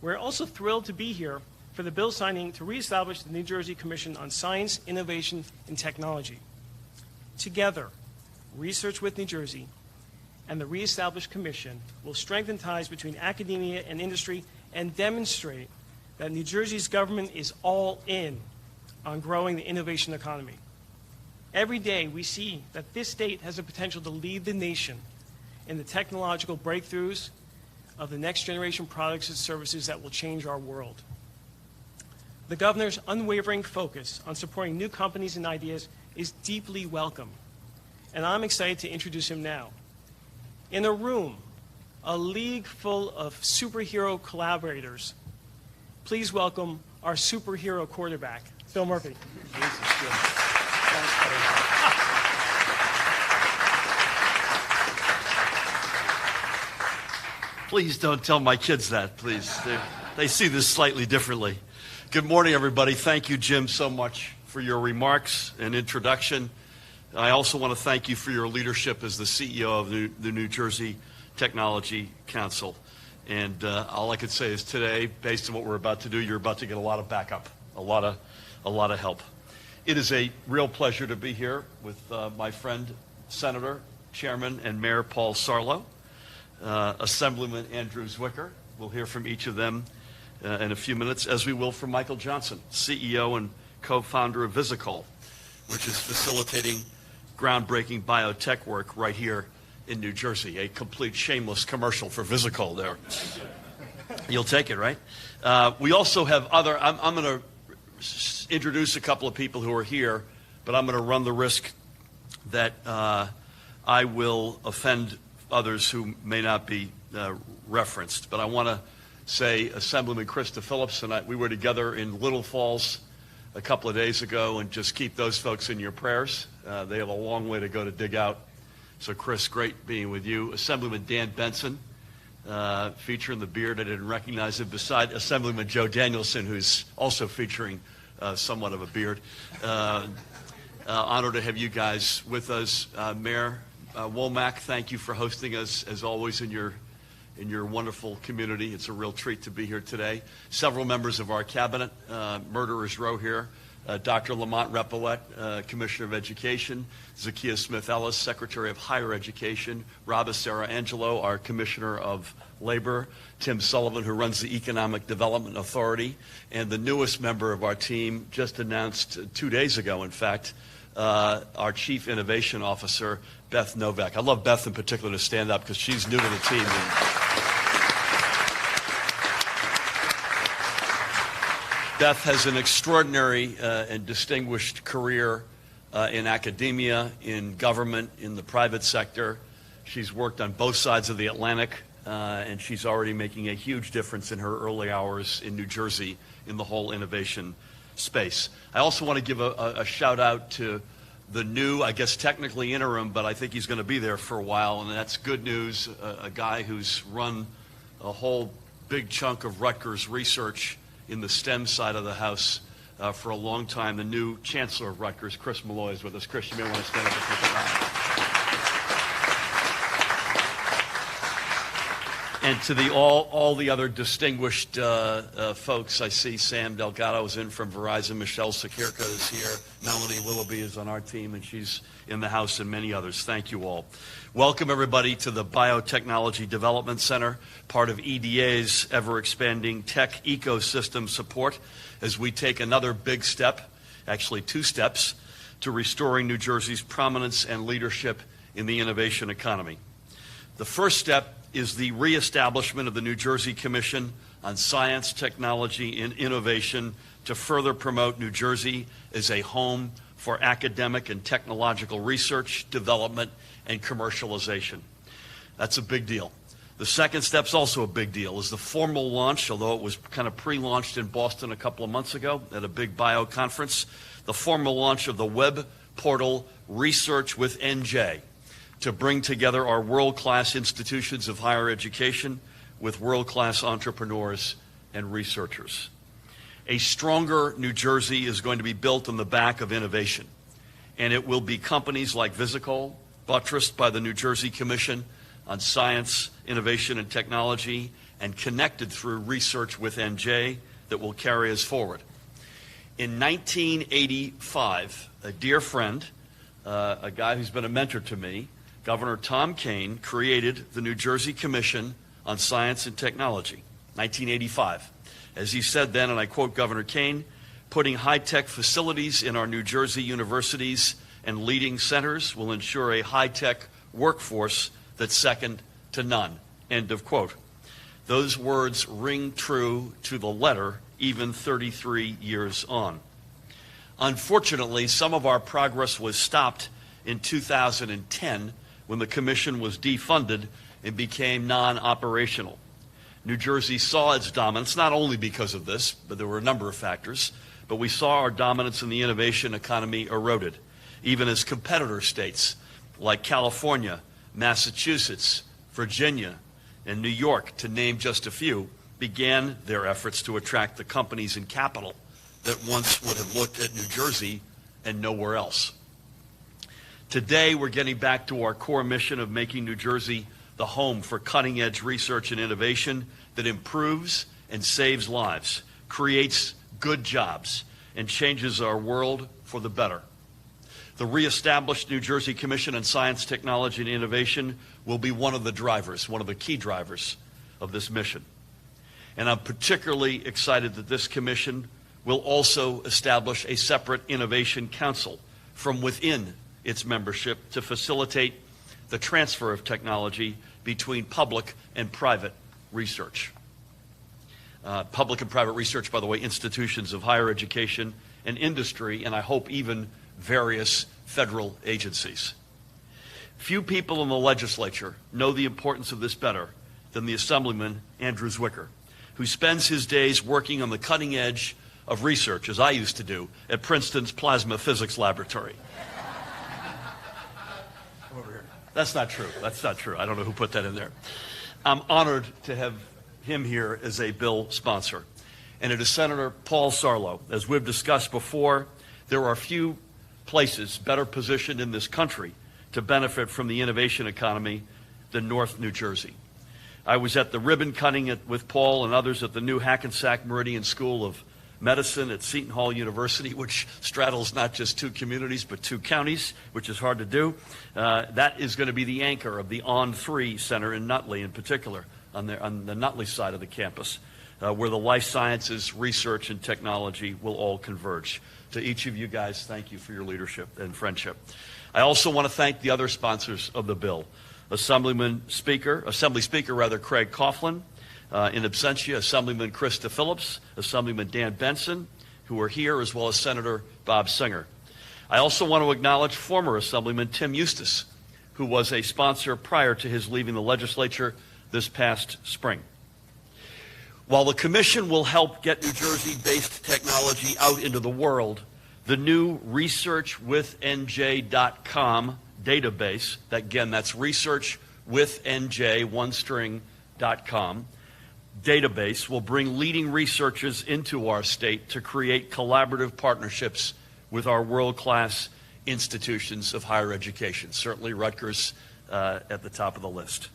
We're also thrilled to be here for the bill signing to reestablish the New Jersey Commission on Science, Innovation, and Technology. Together, Research with New Jersey and the reestablished commission will strengthen ties between academia and industry and demonstrate that New Jersey's government is all in on growing the innovation economy. Every day we see that this state has the potential to lead the nation in the technological breakthroughs of the next generation products and services that will change our world. The governor's unwavering focus on supporting new companies and ideas is deeply welcome, and I'm excited to introduce him now. In a room, a league full of superhero collaborators, please welcome our superhero quarterback, Phil Murphy. Please don't tell my kids that, please. They see this slightly differently. Good morning, everybody. Thank you, Jim, so much for your remarks and introduction. I also want to thank you for your leadership as the CEO of the New Jersey Technology Council. And all I could say is today, based on what we're about to do, you're about to get a lot of backup, a lot of help. It is a real pleasure to be here with my friend, Senator, Chairman, and Mayor Paul Sarlo, Assemblyman Andrew Zwicker. We'll hear from each of them in a few minutes, as we will from Michael Johnson, CEO and co-founder of Visicol, which is facilitating groundbreaking biotech work right here in New Jersey. A complete shameless commercial for Visicol there. You'll take it, right? We also have other, I'm going to introduce a couple of people who are here, but I'm going to run the risk that I will offend others who may not be referenced. But I want to say Assemblyman Krista Phillips and I, we were together in Little Falls a couple of days ago, and just keep those folks in your prayers. They have a long way to go to dig out. So, Chris, great being with you. Assemblyman Dan Benson, featuring the beard. I didn't recognize him, beside Assemblyman Joe Danielson, who's also featuring somewhat of a beard. Honored to have you guys with us. Mayor Womack, thank you for hosting us, as always, in your wonderful community. It's a real treat to be here today. Several members of our cabinet, murderer's row here. Dr. Lamont Repollet, Commissioner of Education. Zakiya Smith-Ellis, Secretary of Higher Education. Rabah Sarah Angelo, our Commissioner of Labor. Tim Sullivan, who runs the Economic Development Authority. And the newest member of our team, just announced 2 days ago, in fact, our Chief Innovation Officer, Beth Novak. I love Beth in particular to stand up because she's new to the team. Beth has an extraordinary and distinguished career in academia, in government, in the private sector. She's worked on both sides of the Atlantic, and she's already making a huge difference in her early hours in New Jersey in the whole innovation space. I also want to give a shout out to the new, I guess technically interim, but I think he's going to be there for a while, and that's good news, a guy who's run a whole big chunk of Rutgers research in the STEM side of the house for a long time. The new Chancellor of Rutgers, Chris Malloy, is with us. Chris, you may want to stand up and take a round. And to all the other distinguished folks, I see Sam Delgado is in from Verizon. Michelle Sakirka is here. Melanie Willoughby is on our team, and she's in the house, and many others. Thank you all. Welcome, everybody, to the Biotechnology Development Center, part of EDA's ever-expanding tech ecosystem support, as we take another big step, actually 2 steps, to restoring New Jersey's prominence and leadership in the innovation economy. The first step is the reestablishment of the New Jersey Commission on Science, Technology, and Innovation to further promote New Jersey as a home for academic and technological research, development, and commercialization. That's a big deal. The second step's also a big deal, is the formal launch, although it was kind of pre-launched in Boston a couple of months ago at a big bio conference, the formal launch of the web portal Research with NJ, to bring together our world-class institutions of higher education with world-class entrepreneurs and researchers. A stronger New Jersey is going to be built on the back of innovation, and it will be companies like Visicol, buttressed by the New Jersey Commission on Science, Innovation, and Technology, and connected through Research with NJ, that will carry us forward. In 1985, a dear friend, a guy who's been a mentor to me, Governor Tom Kean, created the New Jersey Commission on Science and Technology, 1985. As he said then, and I quote Governor Kean, "Putting high-tech facilities in our New Jersey universities and leading centers will ensure a high-tech workforce that's second to none." End of quote. Those words ring true to the letter, even 33 years on. Unfortunately, some of our progress was stopped in 2010 when the commission was defunded and became non-operational. New Jersey saw its dominance, not only because of this, but there were a number of factors, but we saw our dominance in the innovation economy eroded, even as competitor states like California, Massachusetts, Virginia, and New York, to name just a few, began their efforts to attract the companies and capital that once would have looked at New Jersey and nowhere else. Today, we're getting back to our core mission of making New Jersey the home for cutting-edge research and innovation that improves and saves lives, creates good jobs, and changes our world for the better. The reestablished New Jersey Commission on Science, Technology, and Innovation will be one of the drivers, one of the key drivers of this mission. And I'm particularly excited that this commission will also establish a separate innovation council from within its membership to facilitate the transfer of technology between public and private research. public and private research, by the way, institutions of higher education and industry, and I hope even various federal agencies. Few people in the legislature know the importance of this better than the Assemblyman Andrew Zwicker, who spends his days working on the cutting edge of research, as I used to do, at Princeton's Plasma Physics Laboratory. Over here. That's not true. That's not true. I don't know who put that in there. I'm honored to have him here as a bill sponsor. And it is Senator Paul Sarlo. As we've discussed before, there are few places better positioned in this country to benefit from the innovation economy than North New Jersey. I was at the ribbon cutting with Paul and others at the new Hackensack Meridian School of Medicine at Seton Hall University, which straddles not just 2 communities but 2 counties, which is hard to do. That is going to be the anchor of the On3 Center in Nutley in particular, on the Nutley side of the campus, where the life sciences, research, and technology will all converge. To each of you guys, thank you for your leadership and friendship. I also want to thank the other sponsors of the bill. Assembly Speaker Craig Coughlin, in absentia, Assemblyman Krista Phillips, Assemblyman Dan Benson, who are here, as well as Senator Bob Singer. I also want to acknowledge former Assemblyman Tim Eustace, who was a sponsor prior to his leaving the legislature this past spring. While the Commission will help get New Jersey-based technology out into the world, the new researchwithnj.com database, that's researchwithnj.com database, will bring leading researchers into our state to create collaborative partnerships with our world-class institutions of higher education, certainly Rutgers at the top of the list.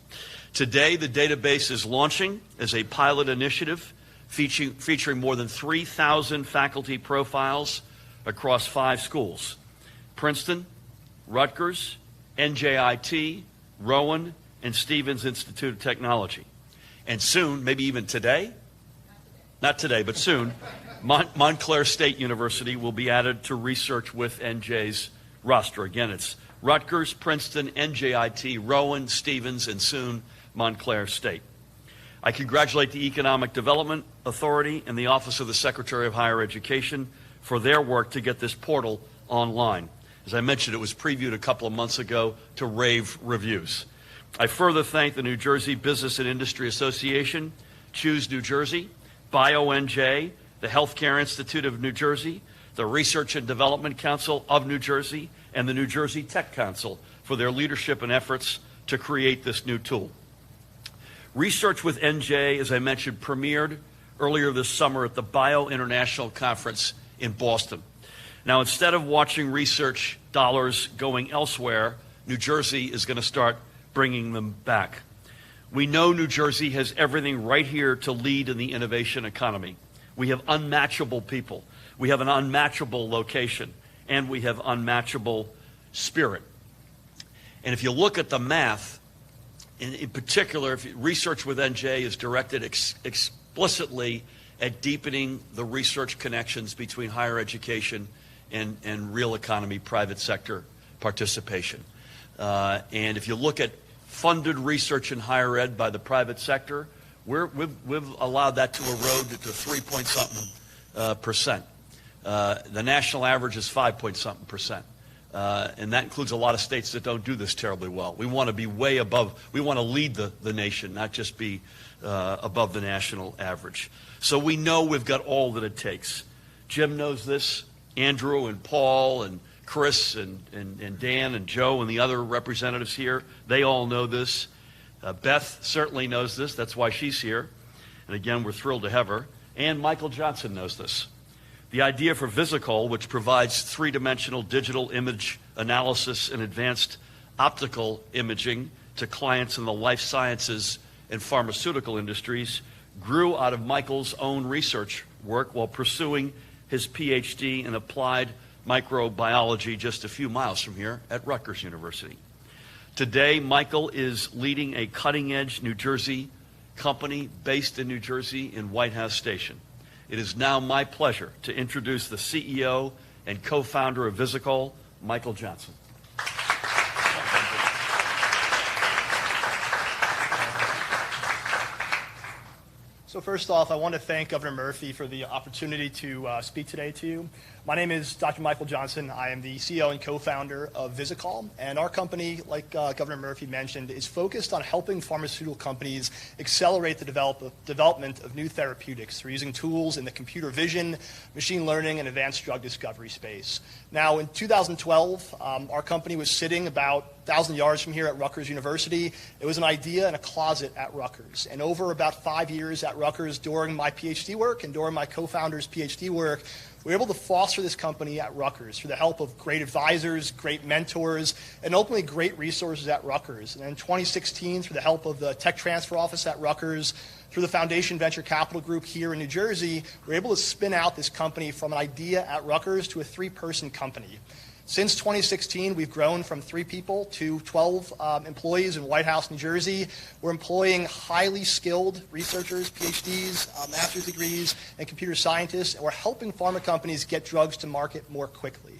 Today, the database is launching as a pilot initiative featuring more than 3,000 faculty profiles across 5 schools: Princeton, Rutgers, NJIT, Rowan, and Stevens Institute of Technology. And soon, maybe even today, not today, but soon, Montclair State University will be added to Research with NJ's roster. Again, it's Rutgers, Princeton, NJIT, Rowan, Stevens, and soon Montclair State. I congratulate the Economic Development Authority and the Office of the Secretary of Higher Education for their work to get this portal online. As I mentioned, it was previewed a couple of months ago to rave reviews. I further thank the New Jersey Business and Industry Association, Choose New Jersey, BioNJ, the Healthcare Institute of New Jersey, the Research and Development Council of New Jersey, and the New Jersey Tech Council for their leadership and efforts to create this new tool. Research with NJ, as I mentioned, premiered earlier this summer at the Bio International Conference in Boston. Now, instead of watching research dollars going elsewhere, New Jersey is going to start bringing them back. We know New Jersey has everything right here to lead in the innovation economy. We have unmatchable people. We have an unmatchable location. And we have unmatchable spirit. And if you look at the math, in particular, if Research with NJ is directed explicitly at deepening the research connections between higher education and real economy, private sector participation. And if you look at funded research in higher ed by the private sector, we've allowed that to erode to 3-point-something%. The national average is 5-point-something%. And that includes a lot of states that don't do this terribly well. We want to be way above. We want to lead the nation, not just be above the national average. So we know we've got all that it takes. Jim knows this. Andrew and Paul and Chris and Dan and Joe and the other representatives here, they all know this. Beth certainly knows this. That's why she's here. And again, we're thrilled to have her. And Michael Johnson knows this. The idea for Visicol, which provides 3-dimensional digital image analysis and advanced optical imaging to clients in the life sciences and pharmaceutical industries, grew out of Michael's own research work while pursuing his PhD in applied microbiology just a few miles from here at Rutgers University. Today, Michael is leading a cutting-edge New Jersey company based in New Jersey in White House Station. It is now my pleasure to introduce the CEO and co-founder of Visicol, Michael Johnson. So first off, I want to thank Governor Murphy for the opportunity to speak today to you. My name is Dr. Michael Johnson. I am the CEO and co-founder of Visicall, and our company, like Governor Murphy mentioned, is focused on helping pharmaceutical companies accelerate the development of new therapeutics through using tools in the computer vision, machine learning, and advanced drug discovery space. Now, in 2012, our company was sitting about 1,000 yards from here at Rutgers University. It was an idea in a closet at Rutgers. And over about 5 years at Rutgers, during my PhD work and during my co-founder's PhD work, we were able to foster this company at Rutgers through the help of great advisors, great mentors, and ultimately great resources at Rutgers. And in 2016, through the help of the Tech Transfer Office at Rutgers, through the Foundation Venture Capital Group here in New Jersey, we were able to spin out this company from an idea at Rutgers to a 3-person company. Since 2016, we've grown from 3 people to 12 employees in White House, New Jersey. We're employing highly skilled researchers, PhDs, master's degrees, and computer scientists, and we're helping pharma companies get drugs to market more quickly.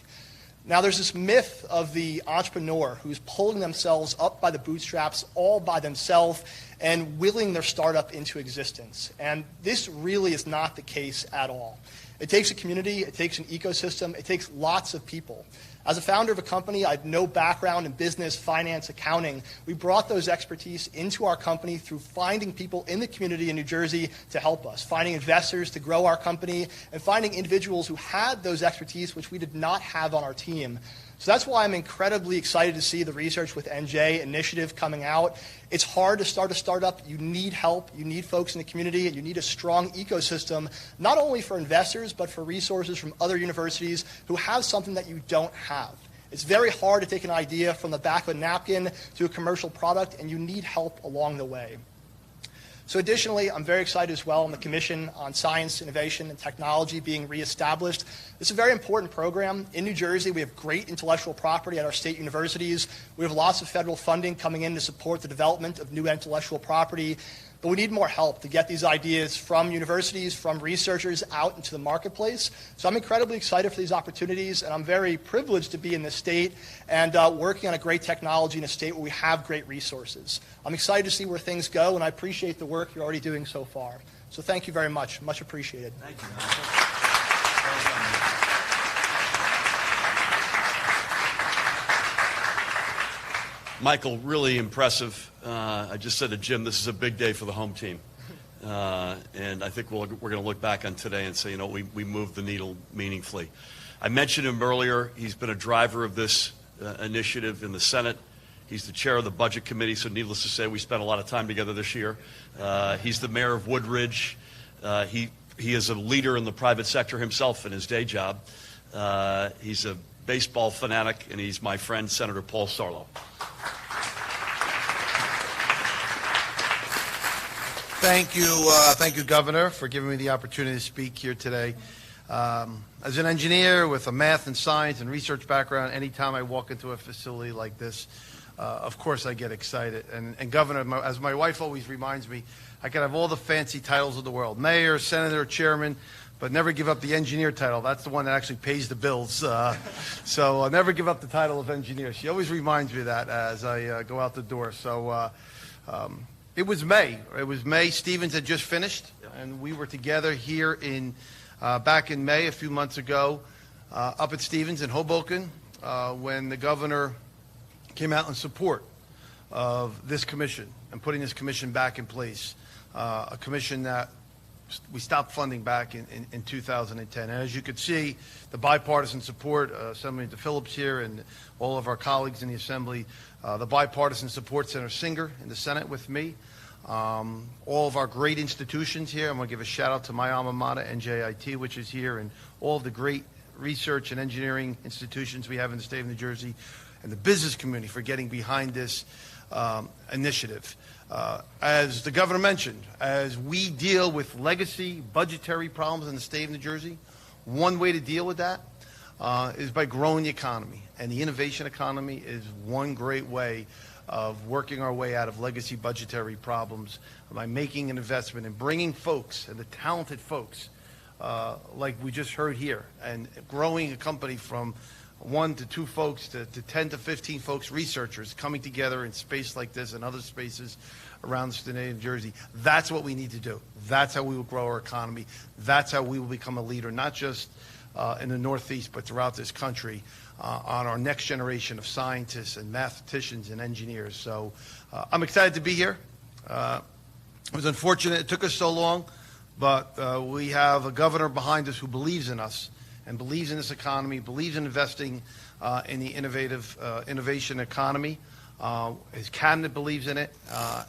Now, there's this myth of the entrepreneur who's pulling themselves up by the bootstraps all by themselves and willing their startup into existence. And this really is not the case at all. It takes a community, it takes an ecosystem, it takes lots of people. As a founder of a company, I had no background in business, finance, accounting. We brought those expertise into our company through finding people in the community in New Jersey to help us, finding investors to grow our company, and finding individuals who had those expertise which we did not have on our team. So that's why I'm incredibly excited to see the Research with NJ initiative coming out. It's hard to start a startup. You need help. You need folks in the community, and you need a strong ecosystem, not only for investors, but for resources from other universities who have something that you don't have. It's very hard to take an idea from the back of a napkin to a commercial product, and you need help along the way. So additionally, I'm very excited as well on the Commission on Science, Innovation, and Technology being reestablished. This is a very important program. In New Jersey, we have great intellectual property at our state universities. We have lots of federal funding coming in to support the development of new intellectual property. But we need more help to get these ideas from universities, from researchers out into the marketplace. So I'm incredibly excited for these opportunities, and I'm very privileged to be in this state and working on a great technology in a state where we have great resources. I'm excited to see where things go, and I appreciate the work you're already doing so far. So thank you very much. Much appreciated. Thank you. Michael, really impressive. I just said to Jim, this is a big day for the home team. And I think we're going to look back on today and say, you know, we moved the needle meaningfully. I mentioned him earlier. He's been a driver of this initiative in the Senate. He's the chair of the Budget Committee, so needless to say, we spent a lot of time together this year. He's the mayor of Woodridge. He is a leader in the private sector himself in his day job. He's a baseball fanatic, and he's my friend, Senator Paul Sarlo. Thank you, Governor, for giving me the opportunity to speak here today. As an engineer with a math and science and research background, anytime I walk into a facility like this, of course I get excited. And Governor, as my wife always reminds me, I can have all the fancy titles of the world, mayor, senator, chairman, but never give up the engineer title. That's the one that actually pays the bills. So I'll never give up the title of engineer. She always reminds me of that as I go out the door. So it was May. It was May. Stevens had just finished, and we were together here in back in May, a few months ago, up at Stevens in Hoboken, when the governor came out in support of this commission and putting this commission back in place, a commission that we stopped funding back in 2010. And as you could see, the bipartisan support, Senator Phillips here and all of our colleagues in the Assembly, the bipartisan support, Senator Singer in the Senate with me, all of our great institutions here. I'm going to give a shout out to my alma mater, NJIT, which is here, and all of the great research and engineering institutions we have in the state of New Jersey, and the business community for getting behind this initiative. As the governor mentioned, as we deal with legacy budgetary problems in the state of New Jersey, one way to deal with that is by growing the economy. And the innovation economy is one great way of working our way out of legacy budgetary problems by making an investment and bringing folks and the talented folks like we just heard here, and growing a company from 1 to 2 folks to 10 to 15 folks, researchers coming together in space like this and other spaces around the state of New Jersey. That's what we need to do. That's how we will grow our economy. That's how we will become a leader, not just in the Northeast, but throughout this country, on our next generation of scientists and mathematicians and engineers. So I'm excited to be here. It was unfortunate it took us so long, but we have a governor behind us who believes in us and believes in this economy, believes in investing in the innovation economy. His cabinet believes in it,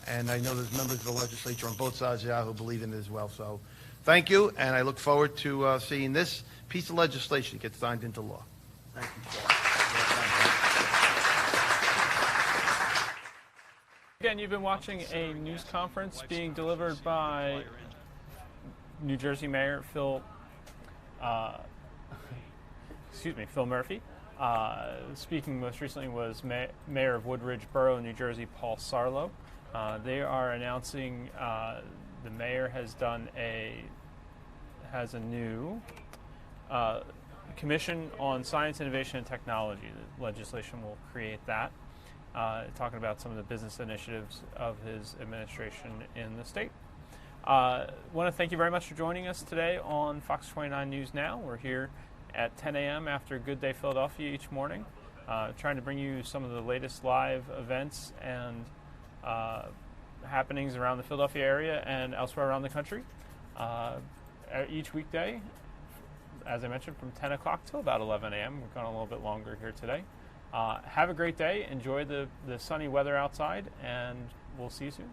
and I know there's members of the legislature on both sides of the aisle who believe in it as well. So thank you, and I look forward to seeing this piece of legislation get signed into law. Thank you. Again, you've been watching a news conference being delivered by New Jersey Mayor Phil Murphy. Speaking most recently was Mayor of Woodridge Borough, New Jersey, Paul Sarlo. They are announcing the mayor has a new Commission on Science, Innovation, and Technology. The legislation will create that. Talking about some of the business initiatives of his administration in the state. Want to thank you very much for joining us today on Fox 29 News Now. We're here at 10 a.m. after Good Day Philadelphia each morning, trying to bring you some of the latest live events and happenings around the Philadelphia area and elsewhere around the country. Each weekday, as I mentioned, from 10 o'clock till about 11 a.m. We've gone a little bit longer here today. Have a great day. Enjoy the sunny weather outside, and we'll see you soon.